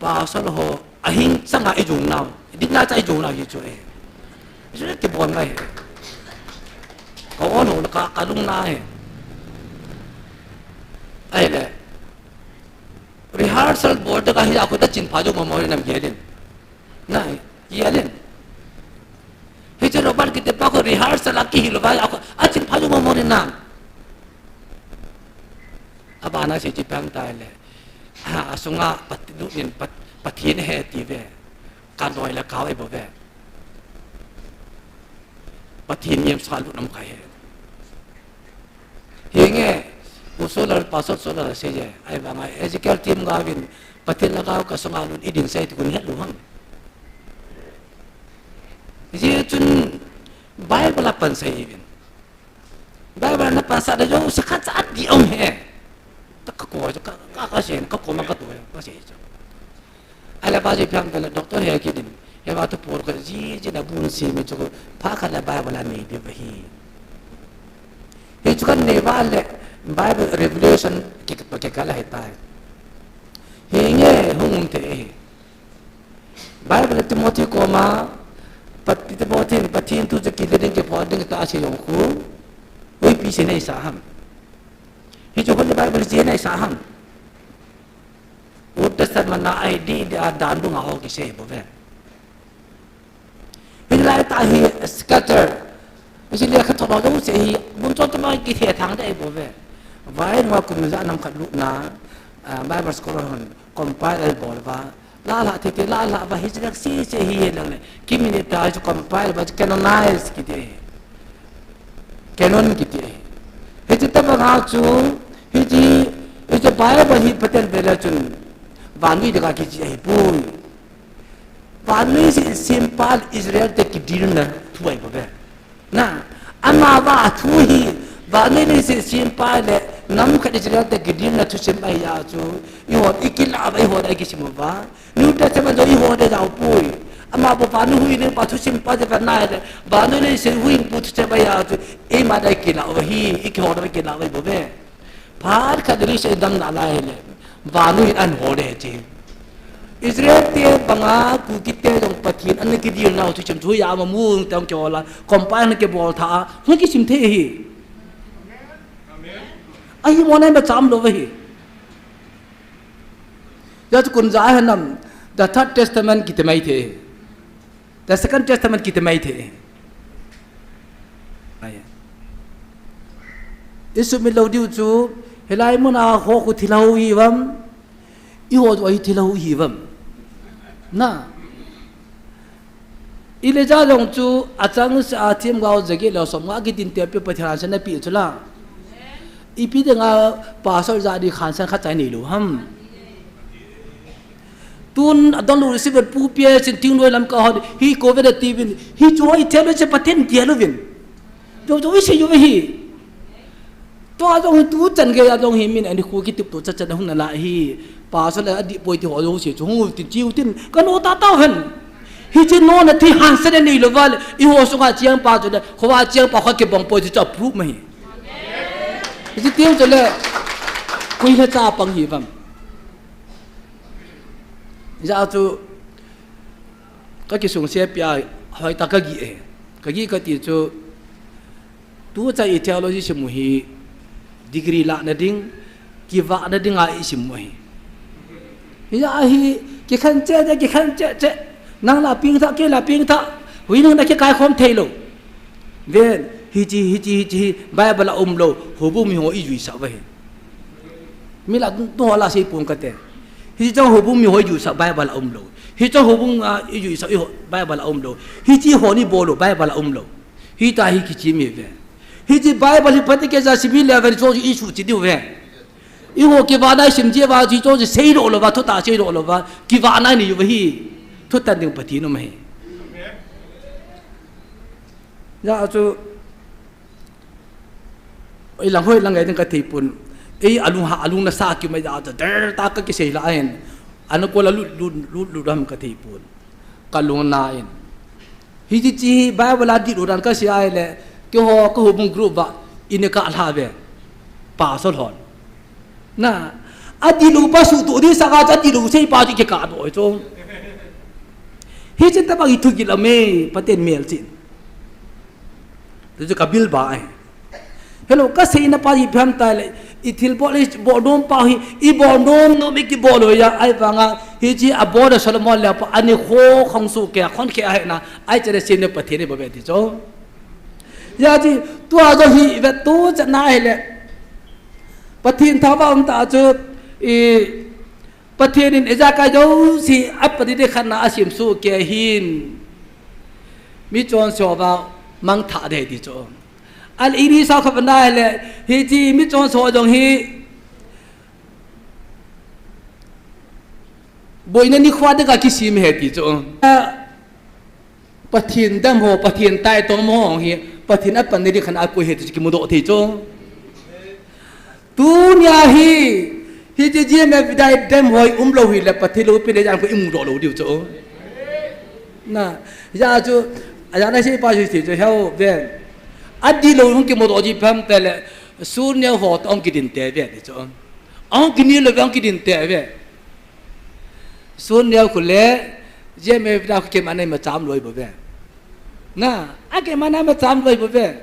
ป่าสโลโฮอาหิงสังหารจุงนาวดิ้งน่าจะจุงนาวยี่จุเอ๋จุดที่บอลไงเขาหนูนักการลุงนายไอ้เล่ rehearsal board ก็ให้aku tak cinta jo memori nam gelin nah gelin hije roban kita pak rehearsal aki hilwa aku cinta jo memori nam abana si cipang tai le ha asunga patidu nin pathin he ti ve kan noi la kau e bo ve ปะทีนเยี่ยมสาลุน้ำไข่เฮียงเงี้ยอุศลปัสสาวะเสียไอ้บางไอ้เจ้าเกิดทีมกาวินปะทีนละก้าวก็สงาลุนอีดินใส่ที่คุณเห็นรู้มั้งยี่จุนไบเบิลปันใส่วินไบเบิลนับปันใส่ได้ยังสักขจัดเดียวเฮ้ตะกลัวจะก็เสียนก็กลัวมันก็ตัวก็เสียจ้ะไอ้ละบาจีพิมพ์กันด็อกเตอร์เฮียคิดดิเฮียว่าตัวปวดก็จีน่ะบุญสีมันจะก็พากันละไบเบิลนี่เดี๋ยวไปเฮ้ยจุกันในบ้านเลยไบเบิลเรวิลูชันกี่กันละให้ตายเฮียเนี่ยหุ่นเตะไบเบิลติโมธีโกมาปัตติโมธีปัตตินทุจกิเลนเก็บพอดึงตาเสียงคู่วิปีเสนสาหัมเฮ้ยจุกันในไบเบิลเสนสาหัมอุตสัตมันน่าไอดีเดียดานดุงเอากี่เซ่บ่เว้เฮ้ยไล่ตาเฮียสกัตเตอร์ไม่ใช่เรียกเขาทรมานเสียฮีบุญจนทำไมกี่เทียทางได้บ่เว้ไว้มาคุณจะนำขัดลุกนาไบเบิลสกอร์ฮอนคอมไพล์บอลว่าลาละที่ที่ลาละว่าฮิจรักซีเสียฮีนั่นเลยคิมินิตาจะคอมไพล์ว่าจะแคนอนไนซ์กี่เทียแคนอนกี่เทียเฮ้ยจะตั้งมาจูเฮ้ยจะไบเบิลฮิปเทนเบลจุนวานุยเด็กกี่เทียปุยวานุยสิมพาลอิสราเอลเด็กกี่ดีนั่นทุยบ่เว้นะอามาว่าทุยวานุยสิมพาลน้ำขัดอิสราเอลเด็กกี่ดีนั่นทุชิมไปยาจูอีหัวอีกิลาไปหัวไอ้กิชิมว่านิวเตสมันจะอีหัวเด็กเอาปุยอามาบอกวานุยเนี่ยปัทุชิมไปจะเป็นนายเลยวานุยสิหุยปุทุชิมไปยาจูเอ็มาได้กิลาเอาฮีอีกหัวได้กิลาไปบ่เว้พาร์ขัดลิเชดังนาลายเลยวานุยอันหัวเด็กจีอิสราเอลเตะบังอากูคิดเตะตรงปะทินอันนี้กิดีน่าทุกชั่วโมงยามามุ่งแต่องเจ้าละคอมไพล์นั่นเก็บบอลท่ามันกิชิมเทฮีไอ้ยี่มันไม่จำเลยเว้ยยาตุกุนจ่ายให้นำ the third testament กิตไม่เท the second testament กิตไม่เทไอ้อิสุมิลเราดิวจูเฮลัยมันอาโคกุทิลาหูฮีวัมอีหัวตัวทิลาหูฮีวัมนะอิเลจ้าจงจูอาจารย์สอาธิมกาวจะเกี่ยวสมว่ากินเตียบไปทานฉันในปีจุล่าอีปีเดียงอาป่าสอยจาดีขานฉันขัดใจหนีหรือฮัมตุนตอนรู้สิเป็นผู้เปียสิทิ้งด้วยลำกอดฮีโควิดตีวินฮีจ่วยเทเลจะประเทศเดียร์วินจ่วยสิอยู่ฮีตัวจงตู้จันเกียจงหิมินอันนี้คู่คิดติดตัวจัดหุ่นนั่นแหละฮีป่าสละอดีตป่วยที่หัวโยเสียจงหูติดจิ้วตินกันโอตาเต้าหันฮิจิโน่นที่หันเสด็จนี่หรือว่าอีหัวสงฆ์เจียงป่าจุดเขาว่าเจียงป่าเขาเก็บบองป่วยจะจับพลุไหมฮิจิเตี้ยงจุดเลยคุยแล้วจ้าปังหีบัมจะเอาจูก็คิดส่งเสียเปียหอยตากะกี้กะกี้ก็ติดจูตัวใจเที่ยวเราที่สมุฮีดีกรีละนั่นดิ้งกีว่านั่นดิ้งไอ้สมุฮียาฮีกี่ขันเจ๊กี่ขันเจ๊นั่งละพิงท่าเกละพิงท่าวิ่งนั่งได้แค่กายความเทโลเวนฮิจิใบเบลาโลหัวบุ้มีหัวอีจุยสาวเวมีละตัวละสิปุ่มกันเตฮิจิเจ้าหัวบุ้มีหัวอยู่สาวใบเบลาโลฮิจิเจ้าหัวบุ้งอีจุยสาวใบเบลาโลฮิจิหัวนี่โบโลใบเบลาโลฮิตาฮิกิจิมีเวฮิจิใบเบลาพัดเกจาสิบิเลเวนโจอีชูจิดิเวอีหัวกีวานาสิมเจวาจิโจจะเซโรโลวาทุตาเซโรโลวากีวานานี่อยู่เวฮีทุตันดึงปฏิโนไม่ยาจูไอ้หลังห้อยหลังไงนึงกระถิ่นไอ้อลุงน่ะซากิไม่ได้แต่เดร์ตากก็เสียละเองอันนั้นก็ละลุดำกระถิ่นกัลุงน่าเองฮิจิจีใบเวลาดิลุดันก็เสียเลยก็หัวก็หัวบุ้งกรุ๊ปว่าอินเนกัลฮาเวป่าสลอนน่ะอดีลูปัสตัวที่สักอาจารย์ดิลูใช่ป่าที่เกี่ยวกับตัวจงฮิจิตบางอีทุกิลเมย์ประเทศเมลจินจะกับบิลบายเฮลโลก็เสียนป่าที่พิมพ์ตายเลยอีทิลบอลเลยบอลโนมป่าฮีอีบอลโนมโนมิกิบอลเลยไอ้ฟังอ่ะฮิจิอับบอลสลมอลแล้วอันนี้โคของสุเกียคนเกียให้นะไอ้จะได้เสียนประเทศนี้บ่เวทีโจยาจีตัวจะฮีเวตัวจะน่าเละประเทศท้าวอันตาจูประเทศนี้เอจากายสิอัปปะดิเดขันนาอาชิมสุเกียหินมีจวนสอบว่า มังถาเดดิโจอันอีนี่สาวขับได้เลยฮีจีมิจงโซจงฮีบอยนั่นนี่ควาดก็คิดสิมเหตุโจปะทินดำโหปะทินใต้ตัวมองฮีปะทินอัปปันนี่ขันอากุยเหตุจิกิมุโดติโจตุนยาฮีจีจีเมวิได้ดำโหโลหิเลปะทินโลเป็นอย่างก็อิมุโดโลดิโจน่ะยาจูอาจารย์นั่นใช่ป้าจุดที่จะเขาเว้นอดีตเราต้องกินหมดอดีตพัมแต่ละสูญเนี่ยหัวต้องกินเตะเว้นดิจ้ะองกินนี่เลยต้องกินเตะเว้นสูญเนี่ยคนเล่เจ้าไม่ได้เก็บมันในมาจำเลยบ่เว้นน่ะไอ้เก็บมันในมาจำเลยบ่เว้น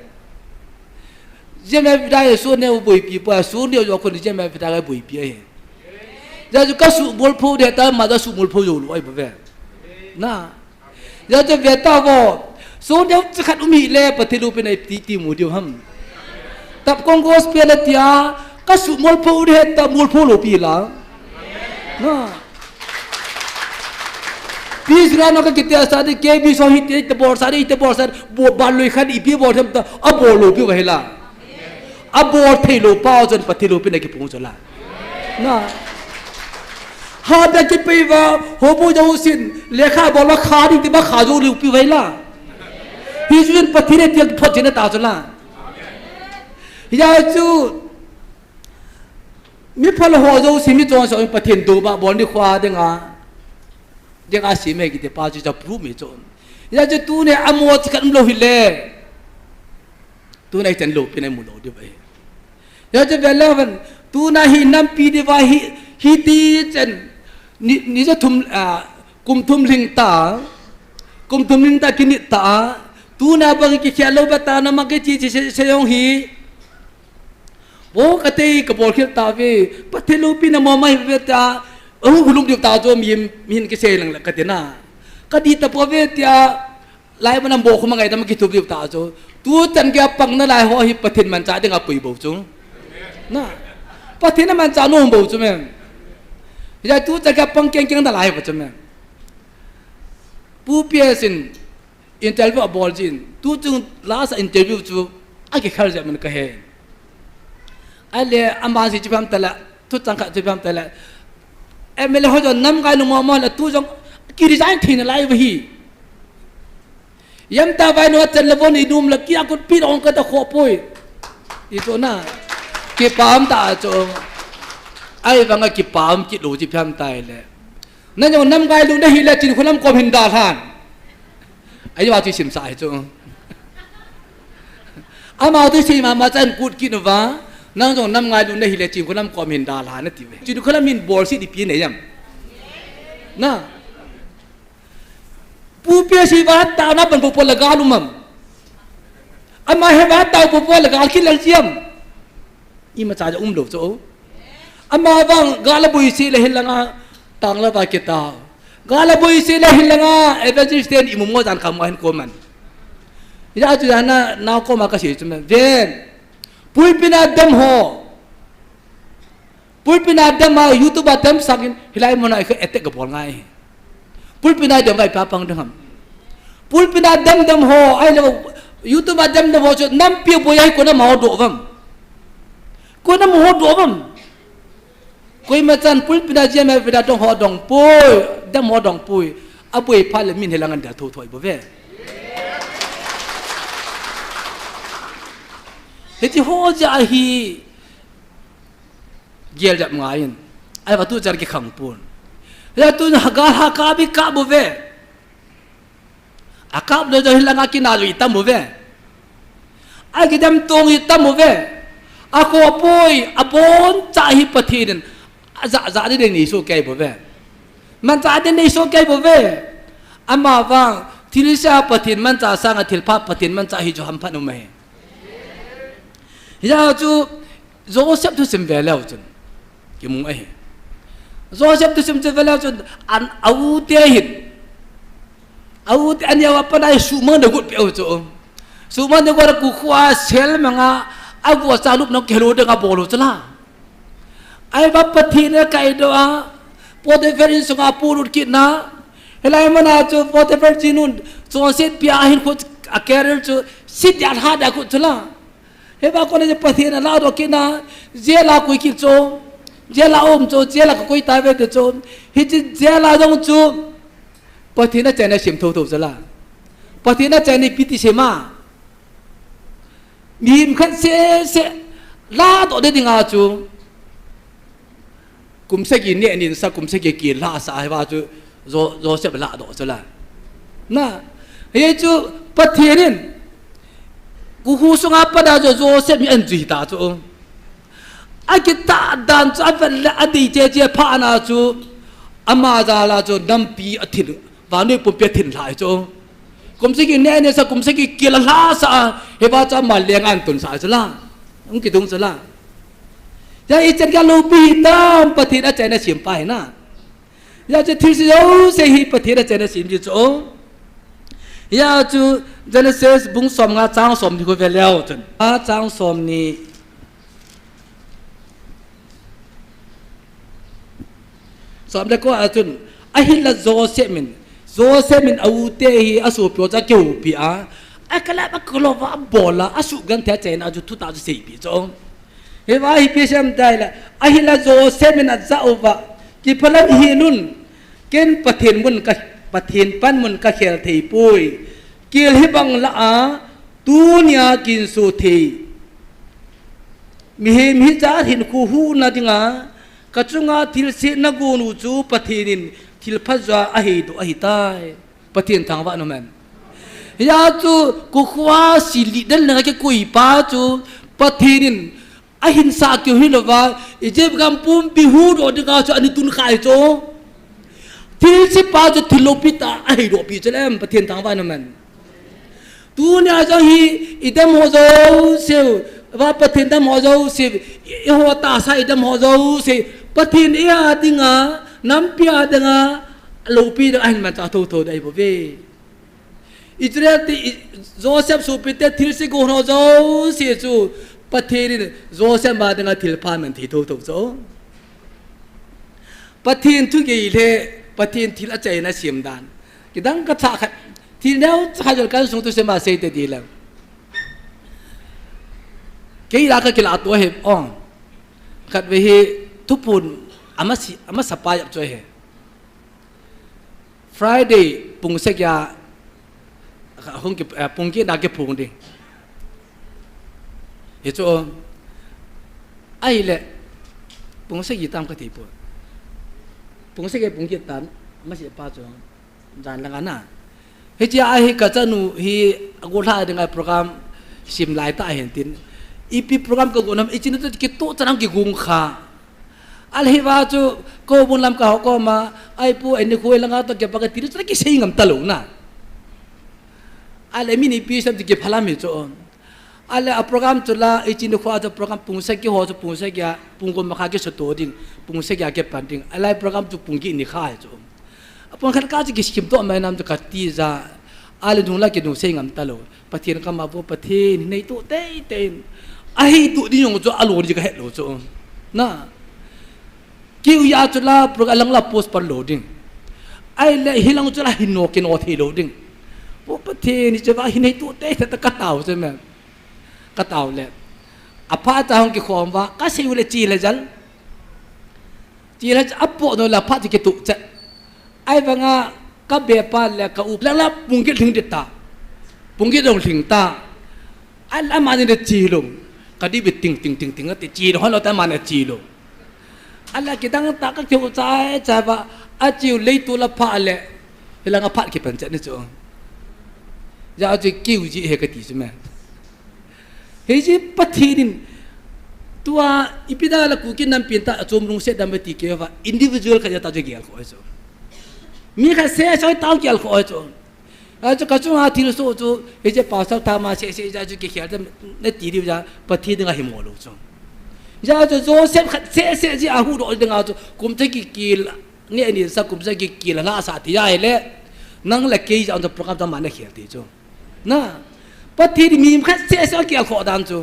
เจ้าไม่ได้สูญเนี่ยบุยปีป่ะสูญเนี่ยอยู่คนที่เจ้าไม่ได้บุยปีเองจะก็สูบบุลพูเดต้ามาจะสูบบุลพูอยู่เลยบ่เว้นน่ะจะเวต้าว่าสูเดียวจะขัดมีเล่ปฏิรูปในตีมูเดียวฮัมตับกงโกสเปียนเตียก็สุมลพูเดตมูลพูลูปีละนะปีสระนกกิตยาสาดิเกบิโซฮิตเตบอร์สาดิเตบอร์สาบัวบาลุยขันอีพีบอร์ทำตาอับโบลูปีไว้ละอับโบเทลูป้าจนปฏิรูปในกิปุงจละนะหาได้กินไปว่าหัวปูจะอุสินเลขาบอกว่าขาดิที่บ้าขาจูลูปีไว้ละฮิจุนปฏิเนติพอจินตาจละยาจูมีพลหัวจูสิมีจงสอยปฏินดูบ้าบอลดีขวาเด้งอาสิเมกิเตป้าจูจะพรูมีจงยาจูตูเนี่ยอมวดกันโลหิเลตูเนี่ยจันโลเป็นไอ้มุโลดีไปยาจูเวลาวันตูน่ะหินำปีดีว่าฮิตีจันนี่จะทุ่มกุมทุ่มลิงตากุมทุ่มลิงตากินิตาตูน่ะบางทีเขียนเราบัตรน้ำมันก็จีเสียงฮีโอ้กติกบอลเขียนตาเวปฏิรูปน้ำมันไม่เวตาคุณลุงเดียวตาโจมีนกิเซลังละกติน่ะกติตะปเวตาไล่มันนำโบกมันไงแต่มันกิทุบเดียวตาโจตูจันแกปังนั่นไล่หัวฮิปฏิมันจ่ายเด้งปุ๋ยโบจุงน่ะปฏินั้นมันจ่านุ่มโบจุงแม่ยายตูจันแกปังเก่งนั่นไล่โบจุงแม่ผู้เพียสินอินเทอร์วิวบอลจินตูจึงลาสอินเทอร์วิวจูอากิขารจะมันก็เห็นไอ้เล่อัมบาสิจิพัมตะละทุจังขะจิพัมตะละเอ็มเล่เขาจะนำกันนุ่มมอละตูจังกิริจายทิ้งอะไรวะฮียัมตาไปโนจันเลวนี่นุ่มละกิอากุปีองก็ตะขอป่วยอีตัวน่ะกิปามตาจงไอ้ฟังกิปามกิลูจิพัมตายเลยนั่นจะนำกันดูได้ฮีละจินคนนำความเห็นดาทานไอ้ว่าที่สิมสายจงอามาที่สิมาจันกูดกินว่านั่งจงนำงานดูในฮิเลจิมคนนำความเห็นดารานั่นติเวจินคนนำมินบอลสิดิปีไหนยังนะผู้เปียสิว่าตาหน้าเป็นผู้ปลกาลุมัมอามาเฮว่าตาผู้ปลกาคิดเลเซียมอีมาจ่าจะดูโจอามาวังกาลบุยสิเลหิลังตังละตากิตากาลบุยสิเลหิลังเอเวอร์จิสเตนอิมุมโมจันคำว่าเห็นโกมันยาจุดนั้นน่าก็มาkasiจุดนั้นเวนปุยปินาดมโฮปุยปินาดมมายูทูบดมสักินฮิไลมโนไอ้คือเอเตกกับบอลไงปุยปินาดมไอ้ป้าปังดมปุยปินาดมโฮไอ้เรายูทูบดมโฮจุดน้ำเปียบุยไอ้คนนั้นมาหัวดูวัมคนนั้นมาหัวดูวัมคุยมาจันปุยปินาเจมเวลาดงหัวดงปุยดมหัวดงปุยอาปุยพาเลมินเฮลังอันเดียร์ถอยบ่เวเฮ้ยที่หัวใจฮีเกี่ยวกับงานไอ้วัตถุจารย์ขังปูนแล้วตุนฮักฮักบิกาบุเวอากับโดยจะฮิลังอากินาจุอิตามุเวไอ้กิดมตรงอิตามุเวอาโคปุยอาบอนจ่าฮิปทีนจ่าได้ในสุกัยบุเวมันจ่าได้ในสุกัยบุเวอามาฟังที่ลิซาปทีนมันจ่าสังทิลภาพปทีนมันจ่าฮิจุฮัมพันุเมยาจูโจเซฟทุสิมเวลาจนกิมุงไอ้โจเซฟทุสิมเวลาจนอันเอาเตียหินเอาอันยาวปนัยสุมันเดกุดเปียวจูสุมันเดกุดกูขวาเซลมังอาอากูสารุปนกเฮโรเดงาโบลูจละไอ้บัพพทีเนี่ยไก่ดัวพอเดเฟรินสุงาปูรุดกินนะเฮลัยมันอาจูพอเดเฟรินจินุนโจเซฟพิอาหินคุดอาแคเรลจูเซ สิยาหาดากุจุละเฮบาคนจะประเทศลาวดอกกินาเจลาคุยกิโจเจลาอมโจเจลาคุยตายเวทโจฮิจิเจลาดงโจประเทศนั้นใจในเสียมทูจุละประเทศนั้นใจในพิธีเสมามีมขันเสลาดอกเด็ดงาจูกุมเสกินเนี่ยนินสักกุมเสกิกินลาสายว่าจูโจเสบลาดอกจุละน่ะเฮ้จูประเทศนี้กูหูสงอาปดาโจเสมีอันจุยตาจูอากิตาดันจูอันเป็นอดีตเจพานาจูอามาจาลาจูนัมปีอธินวานุปุ่มเปียถินหลายจูกุมสกินเนี่ยสักกุมสกิกิลลาสาเฮบาจามาเลี้ยงอันตุนสายจุละอุ้งกิตุงจุละยาอิจันกันลูปีตามปฏิรัติในสิมไปนะยาจะทิ้งสิโอเสหิปฏิรัติในสิมจิโจยาจูเจเนซิสบุ้งสมงาจ้างสมที่คุยไปแล้วจนจ้างสมนี้สมแล้วก็อาจุนอาฮิลละโซเซมินอาวุธที่อาสุพิโอจะเกี่ยวปีอาไกลบักโลวาบอลละอาสุกันเทเจนอาจุทุตาจุสี่ปีจงเฮวาฮิพิเศษได้ละอาฮิลละโซเซมินอาจะอุบะกิพลังฮินุนเกณฑ์ปะเทนมุนกับปะเทนปั้นมุนกับเขียนทีปุยกิลฮิบังละอาตุนยากินสุธีมิจาหินคูหูนาดิงากระจุงอาทิลเสนกูนูจูปะเทนินทิลพัจวาอหิตุอหิตายปะเทนทางวะนมันยาจูกุขวาสิลิดันนะke kui pa chu pathirin ahinsa kyo hilwa ijeb gam pum bihu do de ka chu ani tun khai chu thil si pa chu thilopita ai do pi chelem pathin tang wa naman tu nya ja hi idam ho zo se wa pathin dam ho zo se ho ta sa idam ho zo se pathin ya dinga nam pia dinga lopi da an ma ta tho tho dai bo ve Israel Joseph supite thil si go no zo si chu pathin Joseph ma dinga thil pa man thi tho tho zo pathin thu ge le pathin thil a chai na sim dan kidang ka tha thil neu kha jol kan sung tu se ma se te di la ke ila ka kila to he on khat ve hi thupun ama sapa yap choi he Friday pung se kya hong ki pung ki na ke phung ding he cho ai le pung se yi tam ka ti pu pung se ke pung ki tan ma se pa cho jan lang ana he chi ai ka cha nu hi agotha ding ai program sim lai ta hen tin ipi program ko gonam ichin to ki to chanang ki gung kha al hi wa chu ko bun lam ka ko ma ai pu ai ni khoi langa to ke pa ka ti chu ki sei ngam talo na ale mini pi sam ki phala mi cho ale a program chula ichin khwa to program pung se ki ho cho pung se kya pung ko ma kha ke so to ding pung se kya ke pan ding ale program chu pung ki ni kha cho apon khan ka chi ki skim to ma nam to ka ti za ale dung la ke dung sei ngam talo pathin ka ma bo pathin nei to te ten ai tu di yong cho alo di ka he lo cho na ki u ya chula program lang la post par loading ai le hilang chula hino ke no thi loading bo pathin ni chwa hinai tu te ta ka taw se me ka taw le apa ta hong ki khom wa ka sei le chi le jal chi le apo no la pha ki tu che ai wa nga ka be pa le ka u la pung ki thing de ta pung ki dong thing ta ai la ma ni de chi lo ka di bi ting te chi lo lo ta ma na chi lo ala ki dang ta ka kyo chai cha ba a chiu le tu la pha le la nga pha ki pan che ni cho ya ji kiu ji he ka ti se me he ji pathirin tua ipida la ku kin nam pin ta chom rung se dam ti ke wa individual ka ja ta je gyal ko so mi kha se so taw gyal ko so a cho ka chu ha thil so chu he je pa sa tha ma se ja ju ke khya da ne ti ri ja pathi ding hi mo lo so ja jo se se ji a hu ro ding a chu kum te ki kil ni ani sa kum sa ki kil la sa ti ya le nang la ke ja on the program ta ma ne khya ti chu na pathi mi kha se so ki a kho dan chu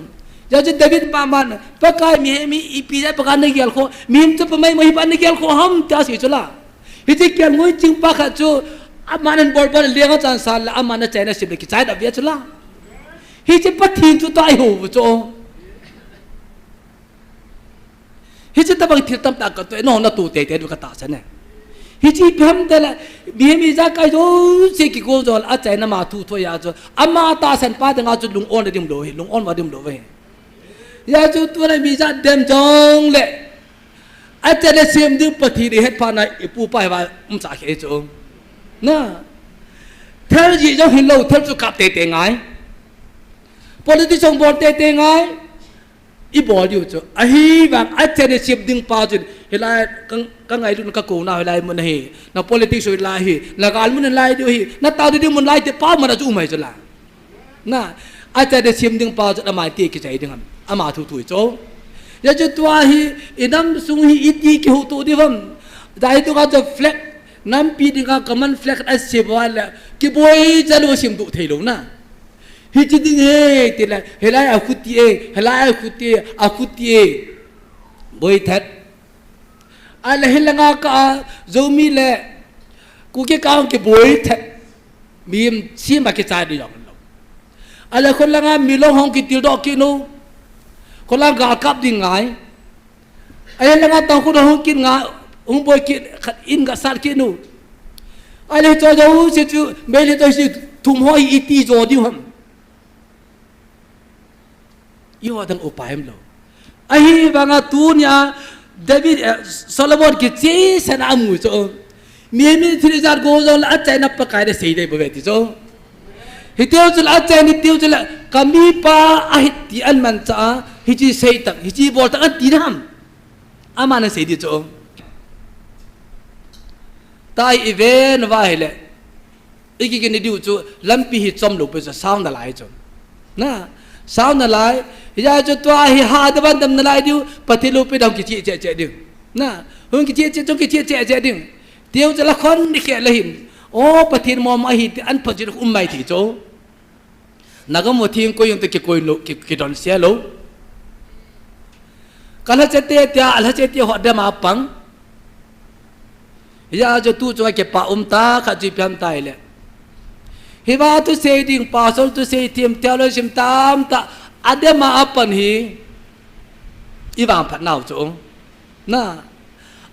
ja je David pa man pa kai mi ipi ja pa kan ne gyal kho mi chu pa mai mai pa ne gyal kho ham ta si chu la hi je kyal ngoi ching pa kha chu amanan bor bor le nga chan sal la amana china sib ki chai da bia chu la ฮิจิปะทีนจุตายหูโจฮิจิตะบังทิตำตากตัวน้องน่ะตูเตเตดูกะตาซะเนี่ยฮิจิพมแต่ละมีจะไกโจสิกิโกโจอาใจนะมาทูทวยาโจอามาตาสันปาตังอาจุลุงอ้อนดิมโลลุงอ้อนว่าดิมโลเวยาจุตัวนั้นมีจะเดมจงเละอาจจะได้เสียมดึงปฏิริเหตุภายในปูไปว่าสาเหตุจงนะเธอจีจะเห็นเราเธอจะกลับเตะไงพอที่จงบอกเตะไงอีบอลอยู่จ้ะไอ้บางอาจจะได้เสียมดึงปาจุดเฮลัยกังไงดูนักกูน่าเฮลัยมันเฮนัก politics เฮลัยเฮนักการเมืองเฮลัยดูเฮนักตาดูมันไล่เตะป้ามันจะอุ้มไม่จุดละนะอาจจะได้เสียมดึงปาจุดอามาตีกิจใจดึงอามาถูๆจ้ะยาจุดตัวฮีอินัมสุงฮีอิตีกิหูตัวดีฟังได้ตัวก็จะเฟล็กน้ำปีดึงก็กำมันเฟล็กอันเสียบวันละกิบวยจะรู้สิมตุเทลงนะฮิจิดึงเฮติละเฮลัยอาคุตีเฮลัยอาคุตีบวยทัดอะไรเฮลังอากาโจมีเล่กูแค่ก้าวกิบวยทัดมีมซีมากิจใจดีอย่างนั้นอะไรคนละงามีลงห้องกิติลดอกกินูคนละกากับดิ่งไงไอ้เรื่องต่างคนห้องกินงาห้องบอยกินอินกับสัตว์กินูไอ้เรื่องจะหูสิจูเบลตัวสิทุ่มหัวอีตีโจดิวมยี่ห้อทั้งอุปายมโลไอ้บางตัวเนี่ยเดวิดโซโลมอนกิเจสนามูโจมีที่จะกูโจละใจนับประกายได้สิ่งใดบ่เวทิโจฮิตเดียวจุลอาจารย์ฮิตเดียวจุลกามีป้าอาหิตีอันมันจ้าฮิจิเสยตักฮิจิบอลตักอันตีน้ำอามันเสยดิโจตายอีเวนว่าเหละอีกกินดิวจูลำปีฮิจอมลุกไปจะสาวนั่นไหลโจนะสาวนั่นไหลยาจุดตัวฮิฮาดบันดำนั่นไหลดิวปฏิรูปไปดำกิจิเจเจดิวนะหุ่นกิจิเจจงกิจิเจเจดิวเดียวจะละคนนี่แค่ละหินโอ้ปฏิรูปมอมหิตอันปฏิรูปไม่ถี่โจนักมวยทีมก็ยังตะกี้ก็ยังกิดอนเสียโลกันละเจตเตียละเจตหัวเดมาปังยาจะตู้จงเก็บป่าตาขัดจีบยามตายเลยฮิวาตุเสดิ่งป่าสนตุเสทีมเที่ยวเลยชิมตามตาอเดมาปันฮีอีบางผัดหนาวจงน่ะ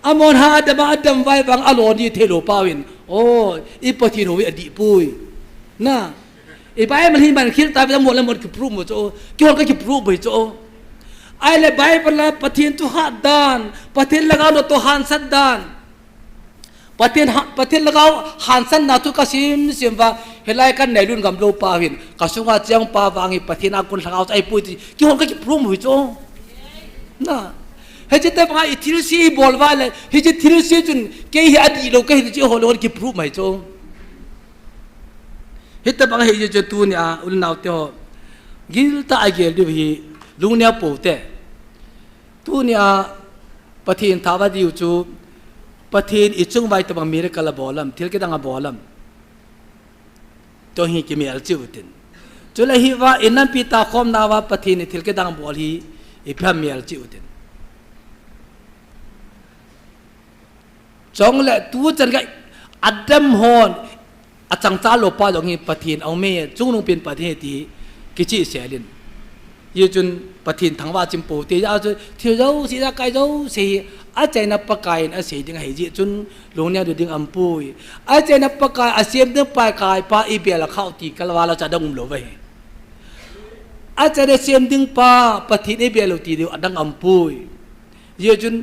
อามอนหาอเดมาอเดมไว้บางอารมณ์ดีเทโลปาวินโอ้อีปฏิโนวิอดีปุยน่ะไอ้ใบมันที่มันคิดตายไปทั้งหมดแล้วหมดคือพรูหมดโจกี่คนก็คือพรูไปโจไอ้เลยใบเป็นละปฏิญตุหัดดานปฏิญละก้าวตัวหันสัดดานปฏิญละก้าวหันสัดนาทุกข์สิมว่าเฮลัยกันในรุ่นกับโลปาวินกสุว่าเจียงปาวางิปฏิญอากุลละก้าวไอ้ปุยกี่คนก็คือพรูหมดโจน่ะเฮ้ยจะแต่ว่าอิทธิฤทธิ์บอลว่าเลยเฮ้ยจะอิทธิฤทธิ์จนเกี่ยอดีตเราเกี่ยจะหัวเราคือพรูหมดโจฮิตบังเฮยจะตัวเนี่ยอุลนาวเตอกิลตาเกลดูฮีลุงเนี่ยปูเตตัวเนี่ยปฏิญทาวดิวจูปฏิญอิจงไว้ตบังมีเรกลบอลัมทิลกิดังบอลัมตัวฮีกิมีอัลจิวตินจุลฮีว่าอินันปีตาคอมนาวาปฏิญทิลกิดังบอลีอิพามมีอัลจิวตินจงละตัวจันกอัดดัมฮอนอาจารย์จ้าโลปาอย่างนี้ปฏิญเอาเมย์จุงลงเป็นปฏิญที่กิจิเสียลินยืนปฏิญทั้งว่าจิมปูตีเอาจนที่เราสิจะไกลเราสิอาจารย์นับประกายอาศัยดึงให้จีจนลงเนี่ยดูดึงอัมปุยอาจารย์นับประกายอาเซียมดึงปลายกายปาอีเบียละเข้าตีกันว่าเราจะดังลงไว้อาจารย์เซียมดึงปาปฏิญอีเบียเราตีเดียวดังอัมปุยยืนจน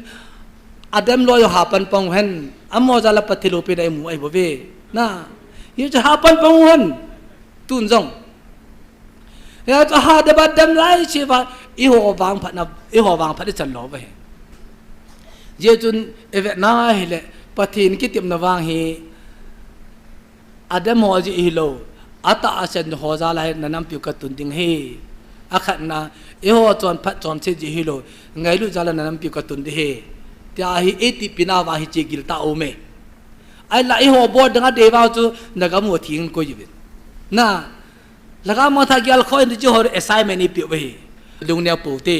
อาดัมลอยหาปันปองเห็นอัมโมจะละปฏิโลเป็นไอหมูไอบ่เวน่ะยี่จะหาปันปองหันตุนจงยี่จะหาเดบัดดำไรใช่ป่ะอีหัววางผัดนับอีหัววางผัดได้จันหล่อไปยี่จุนเอเวน่าเฮเลปะทินกิติมนวางเฮอาดัมหัวจีฮิโลอัตตาอาเซนหัวซาลายนันน้ำผิวกระตุนดิงเฮอาขันนะอีหัวจวนผัดจวนเซจีฮิโลไงลูกซาลายนันน้ำผิวกระตุนดิเฮที่อาฮิเอติปินาวาฮิเจกิลตาโอเมไอ้ละไอ้หัวบอดดังเดวาวจูนักมัวทิ้งก็อยู่น่ะแล้วก็มาทักยาลคอยนี่จะหัว assignment นี่เปียบไปลุงเนี่ยปูตี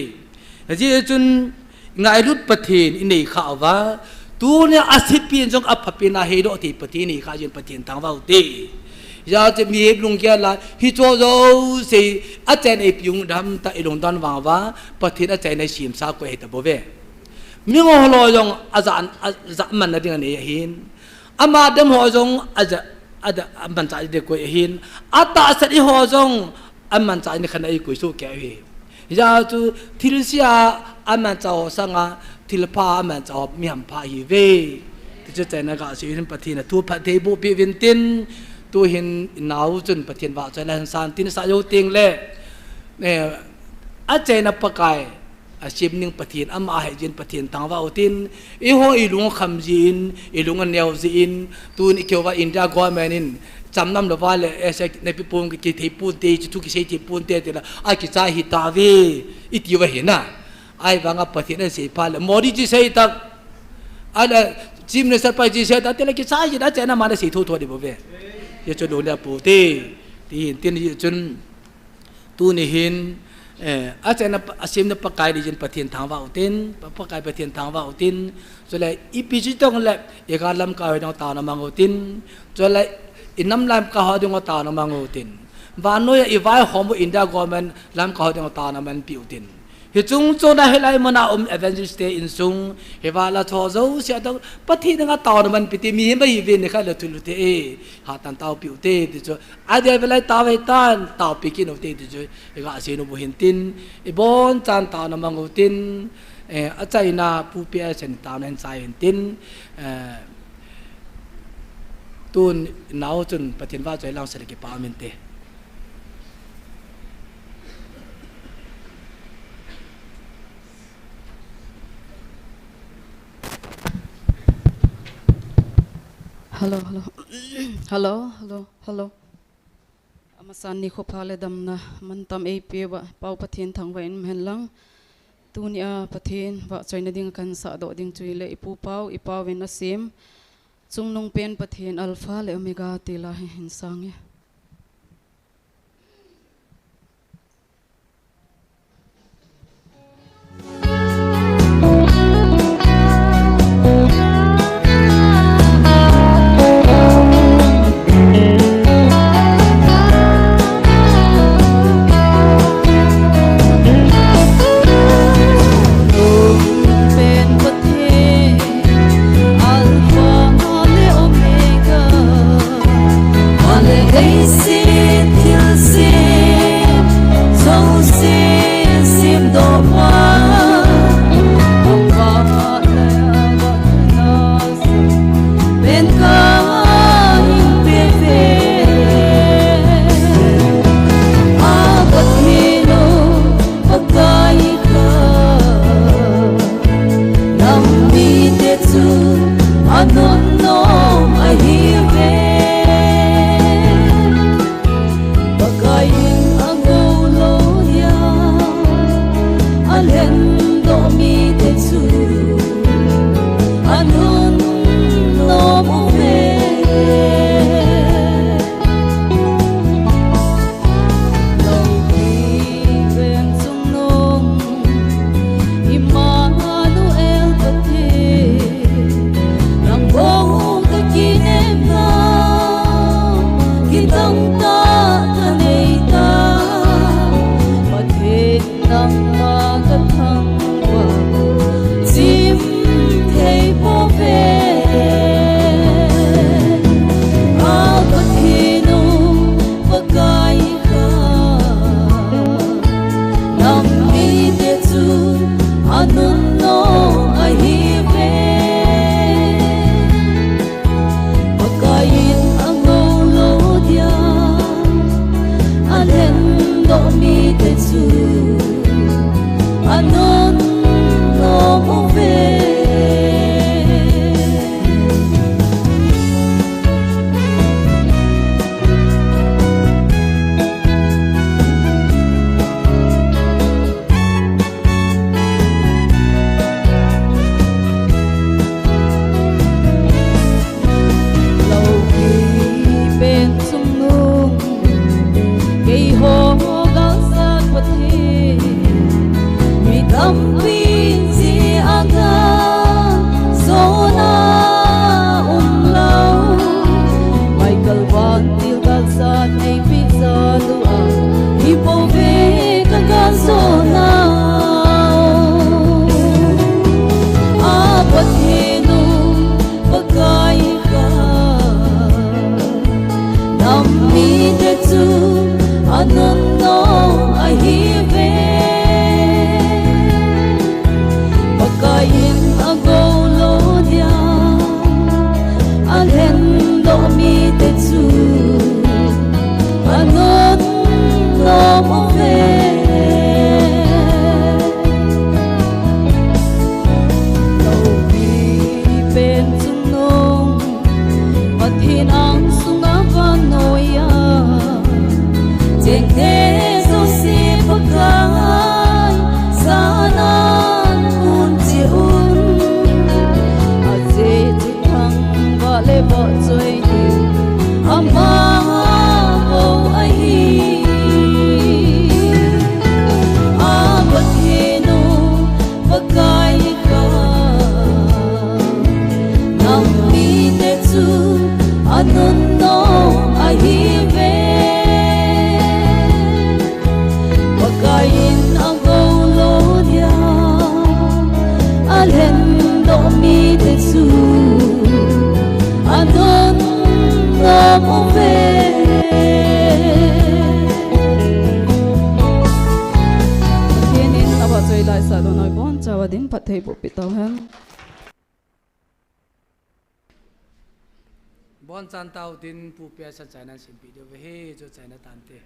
จีจุนไงรุดปฏิญอินนี่ข่าวว่าตัวเนี่ยอาศิปีนจงอับปีนาเฮโดที่ปฏิญนี่ข้าจุนปฏิญทางว่าตี ยาจะมีลุงแกละฮิโจโจสิอาจารย์ไอพิงดำตาไอลุงดันว่าว่าประเทศอาจารย์ในชิมซากวยตะโบเวมีงอลอยงอาจารย์มันนั่นเองหินอามาดมหอยงอาจารย์มันใจเด็กกวยหินอาตาสัตย์หอยงอามันใจในขณะไอกุยสู้แก่เวยาจูทิลเซียอามันจะสังอาทิลพาอามันจะมีหัมพาฮีเวที่จะใจนักสิ่งประเทศนะทุกประเทศบุปผินตินตัวเห็นหนาวจนประเทศว่าใจแรงสานตินสายโยติงเล่เนี่ยอาเจนปะกายอาชีพหนึ่งประเทศอามาให้จินประเทศต่างว่าอุตินอีหัวอีลุงคำจีนอีลุงเนียวจีนตัวนี้เกี่ยวกับอินเดียกว่าแม่นินจำนำเดว่าเลยเอเซในปีปุ่นกิที่ปุ่นเตจิทุกกิเซจิปุ่นเตติละไอ้กิจาฮิตาวีอิติวะเห็นนะไอ้บางประเทศนั้นเสียพาเลยมอดีจิเซตักอะไรจิมในสัตว์ไปจิเซตักแต่ละกิจาฮิตาเจนะมาได้สีทั่วๆดิบ่เว้ยจะโดนเนี่ยปูตีที่เห็นที่จนตัวนี้เห็นอาจารย์อาชีพนับประกายดิจินประเทศทางว่าอุตินประกายประเทศทางว่าอุตินส่วนใหญ่อีพิจิตรงแหละเอกาลัมกาวดงตานามังอุตินส่วนใหญ่อินน้ำลำกาวดงตานามังอุตินวานน้อยอีไว้หอมอินเดียกอมันลำกาวดงตานามันปิวตินฮิจุงโจนาเฮลัยมันอาเอเวนจิสเตอินซุงเฮวาลาทอโซเสียต้องปฏิทินตานามันปิติมีไม่ยินเนี่ยค่ะเลตุลุเตหาตันตาวปิวเตดิจ้ะอาเดียเวลาตาวตันตาวปิกินอุเตดิจ้ะเอกาเซนุบุหินตินอีบอนจันตานามังอุตินอาจารย์นาผู้เปียเซนตานันไซหินตินตูนหนาวจนปฏิทินว่าใจเราเสด็จกิปามินเตHello. Amasan ni ko pale dam na mantam AP wa pau pathin thang wa in men lang tu ni a pathin wa choina ding kan sa do ding chui le ipu pau ipaw in asim chung nong pen pathin alpha le omega tila hin sang Hãy anon no ahi ve pagkain ang golo dia alhen do mi tetsu anon no mo ve Chơi lại sa do nói bon chawa din pathei bu pitaw han bon chan tao tin pu pe sa china sim video ve he jo china tan te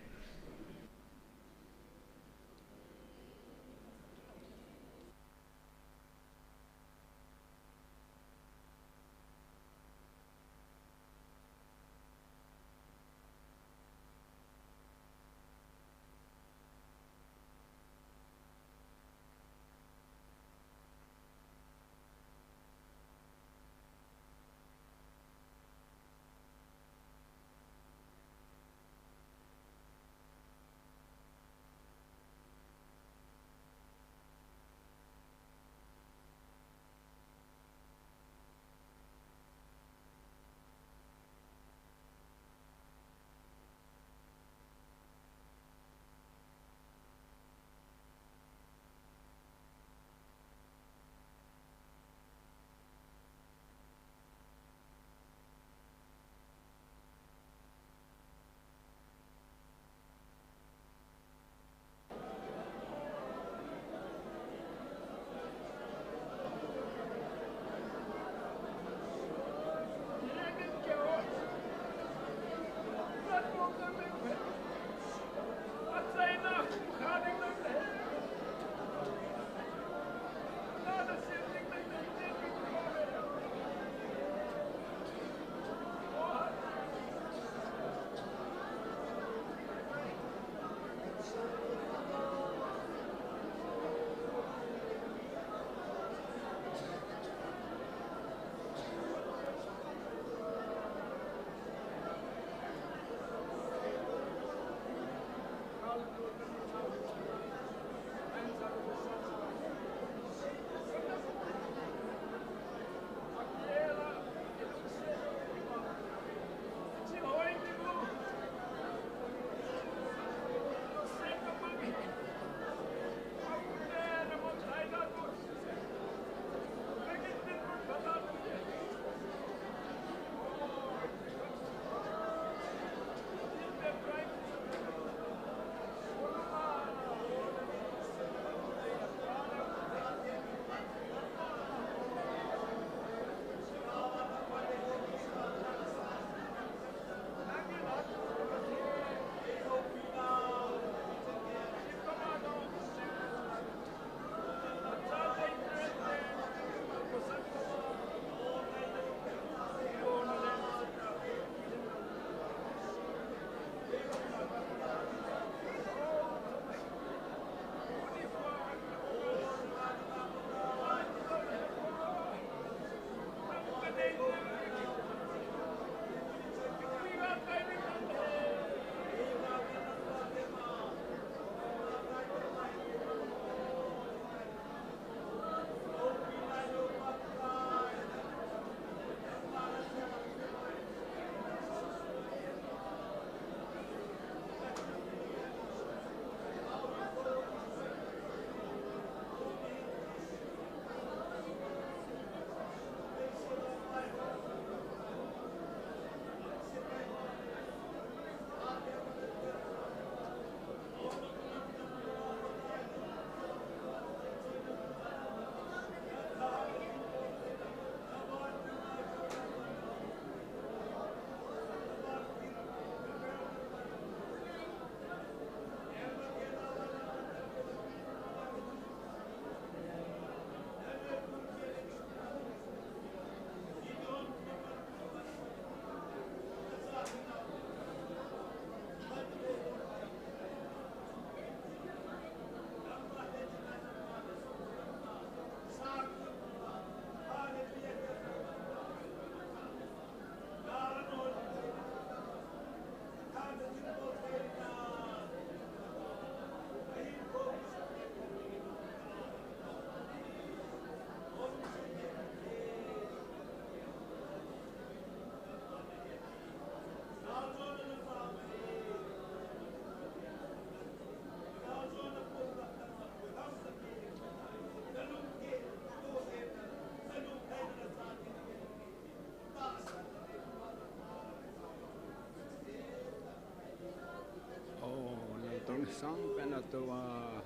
sang penatua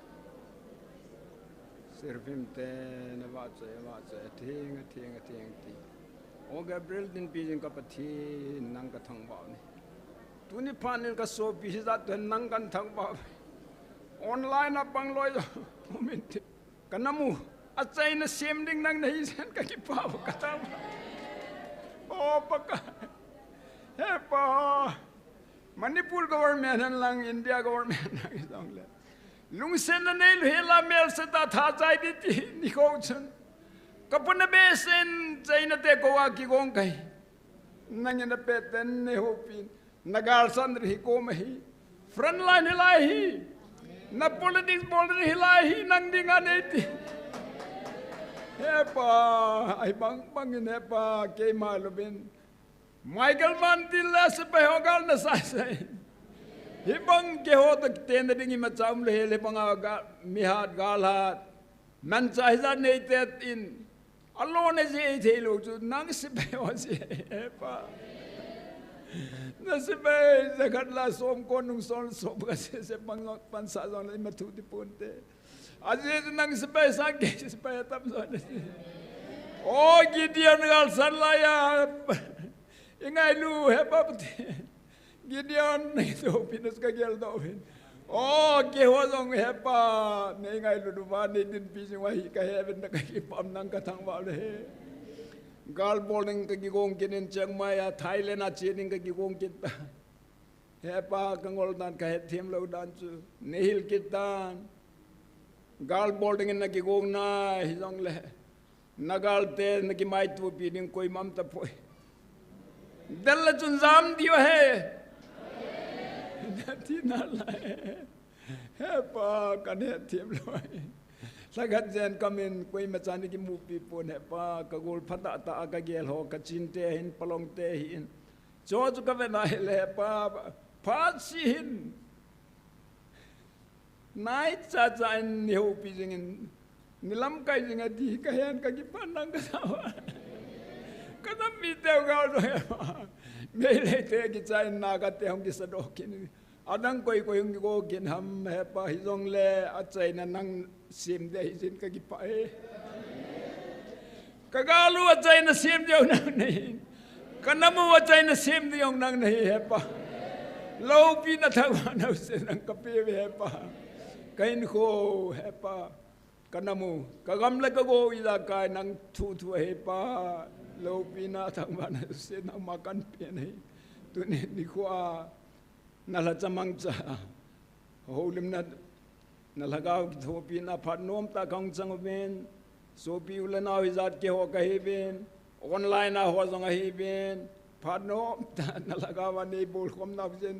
servim te na wa che ting ti o Gabriel din bijing ka pathi nang ka thang ba ni tuni panin ka so bi za te nang kan thang ba online a pang loi moment kanamu a chai na sem ding nang nei sen ka ki pa ka ta o paka he pa Manipur government and lang India government lang isang le lung sen na nei hela mel se ta tha chai di ti ni ko chen kapuna be sen chai na te ko wa ki gong kai nang na pe ten ne ho pin nagal san ri ko ma hi front line hilai hi na politics bol ri hilai hi nang ding ane ti he pa ai bang ne pa ke ma lo ben Michael Van Dilla se pe hogal na sai hibang ke ho tak ten ding ma cham le le banga ga mihat galat man chai za nei tet in alone je the lo chu nang se pe ho se pa na se pe zakat la som ko nung son so ba se pang pan sa zon le ma thu di ponte aje nang se pe sa ke se pe tam zon o Gideon gal san la ya ingai lu he babti Gideon nei to pinus ka gel do hin o ke ho jong he pa nei ngai lu du ba nei din pi sing wa hi ka he ben ka ki pam nang ka thang ba le gal bowling ka gi gong kin in Chiang Mai ya Thailand a chening ka gi gong kin ta he pa ka ngol dan ka he them lo dan chu nehil kitan gal bowling in na gi gong na hi jong le nagal te na ki mai tu pi ding koi mam ta poi Dalla chun zam diyo hai Nati nala hai pa kane thiem loi Sagat jen kamin koi machani ki mupi pon hai pa kagul phata ta ka gel ho ka chin te hin palong te hin cho chu ka venai le pa pha si hin nai cha cha in niu pi jing in nilam kai jing adi ka hen ka ki panang ka sawa Kadam bitaw ka ro may lete ki chai na ka te hong ki sa do kin adang koi hong ko kin ham he pa hi jong le a chai na nang sim de hi jin ka ki pa e ka ga lu a chai na sim de nang nei kanamu a chai na sim de yong nang nei he pa lo pi na tha na se nang ka pe he pa kain ko he pa kanamu ka gam le ka go ida kai nang thu he pa lo pina thang bana se na makan pe nei tu ne ni kwa na la chamang cha holim na lagaw ki tho pina phat nom ta kang chang ben so pi ula na wi zat ke ho ka he ben online na ho zong hi ben phat nom ta na lagaw ni bol khom na jen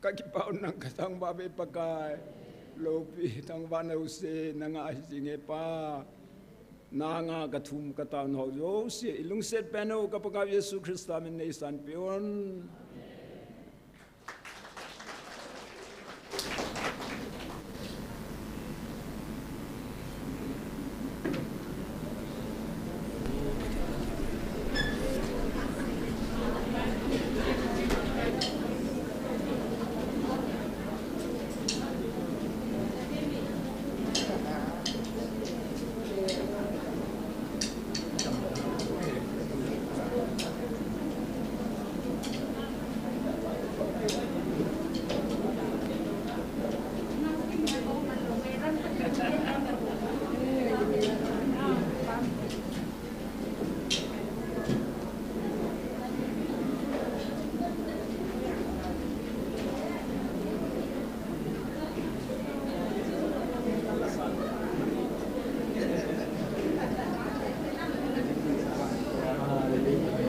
ka ki pa nang ka thang ba be pakai lo pi thang bana se na nga hi nge pa Nanga katum kataun ho yo si ilung set peno kapag Yesu Krista min nei san pion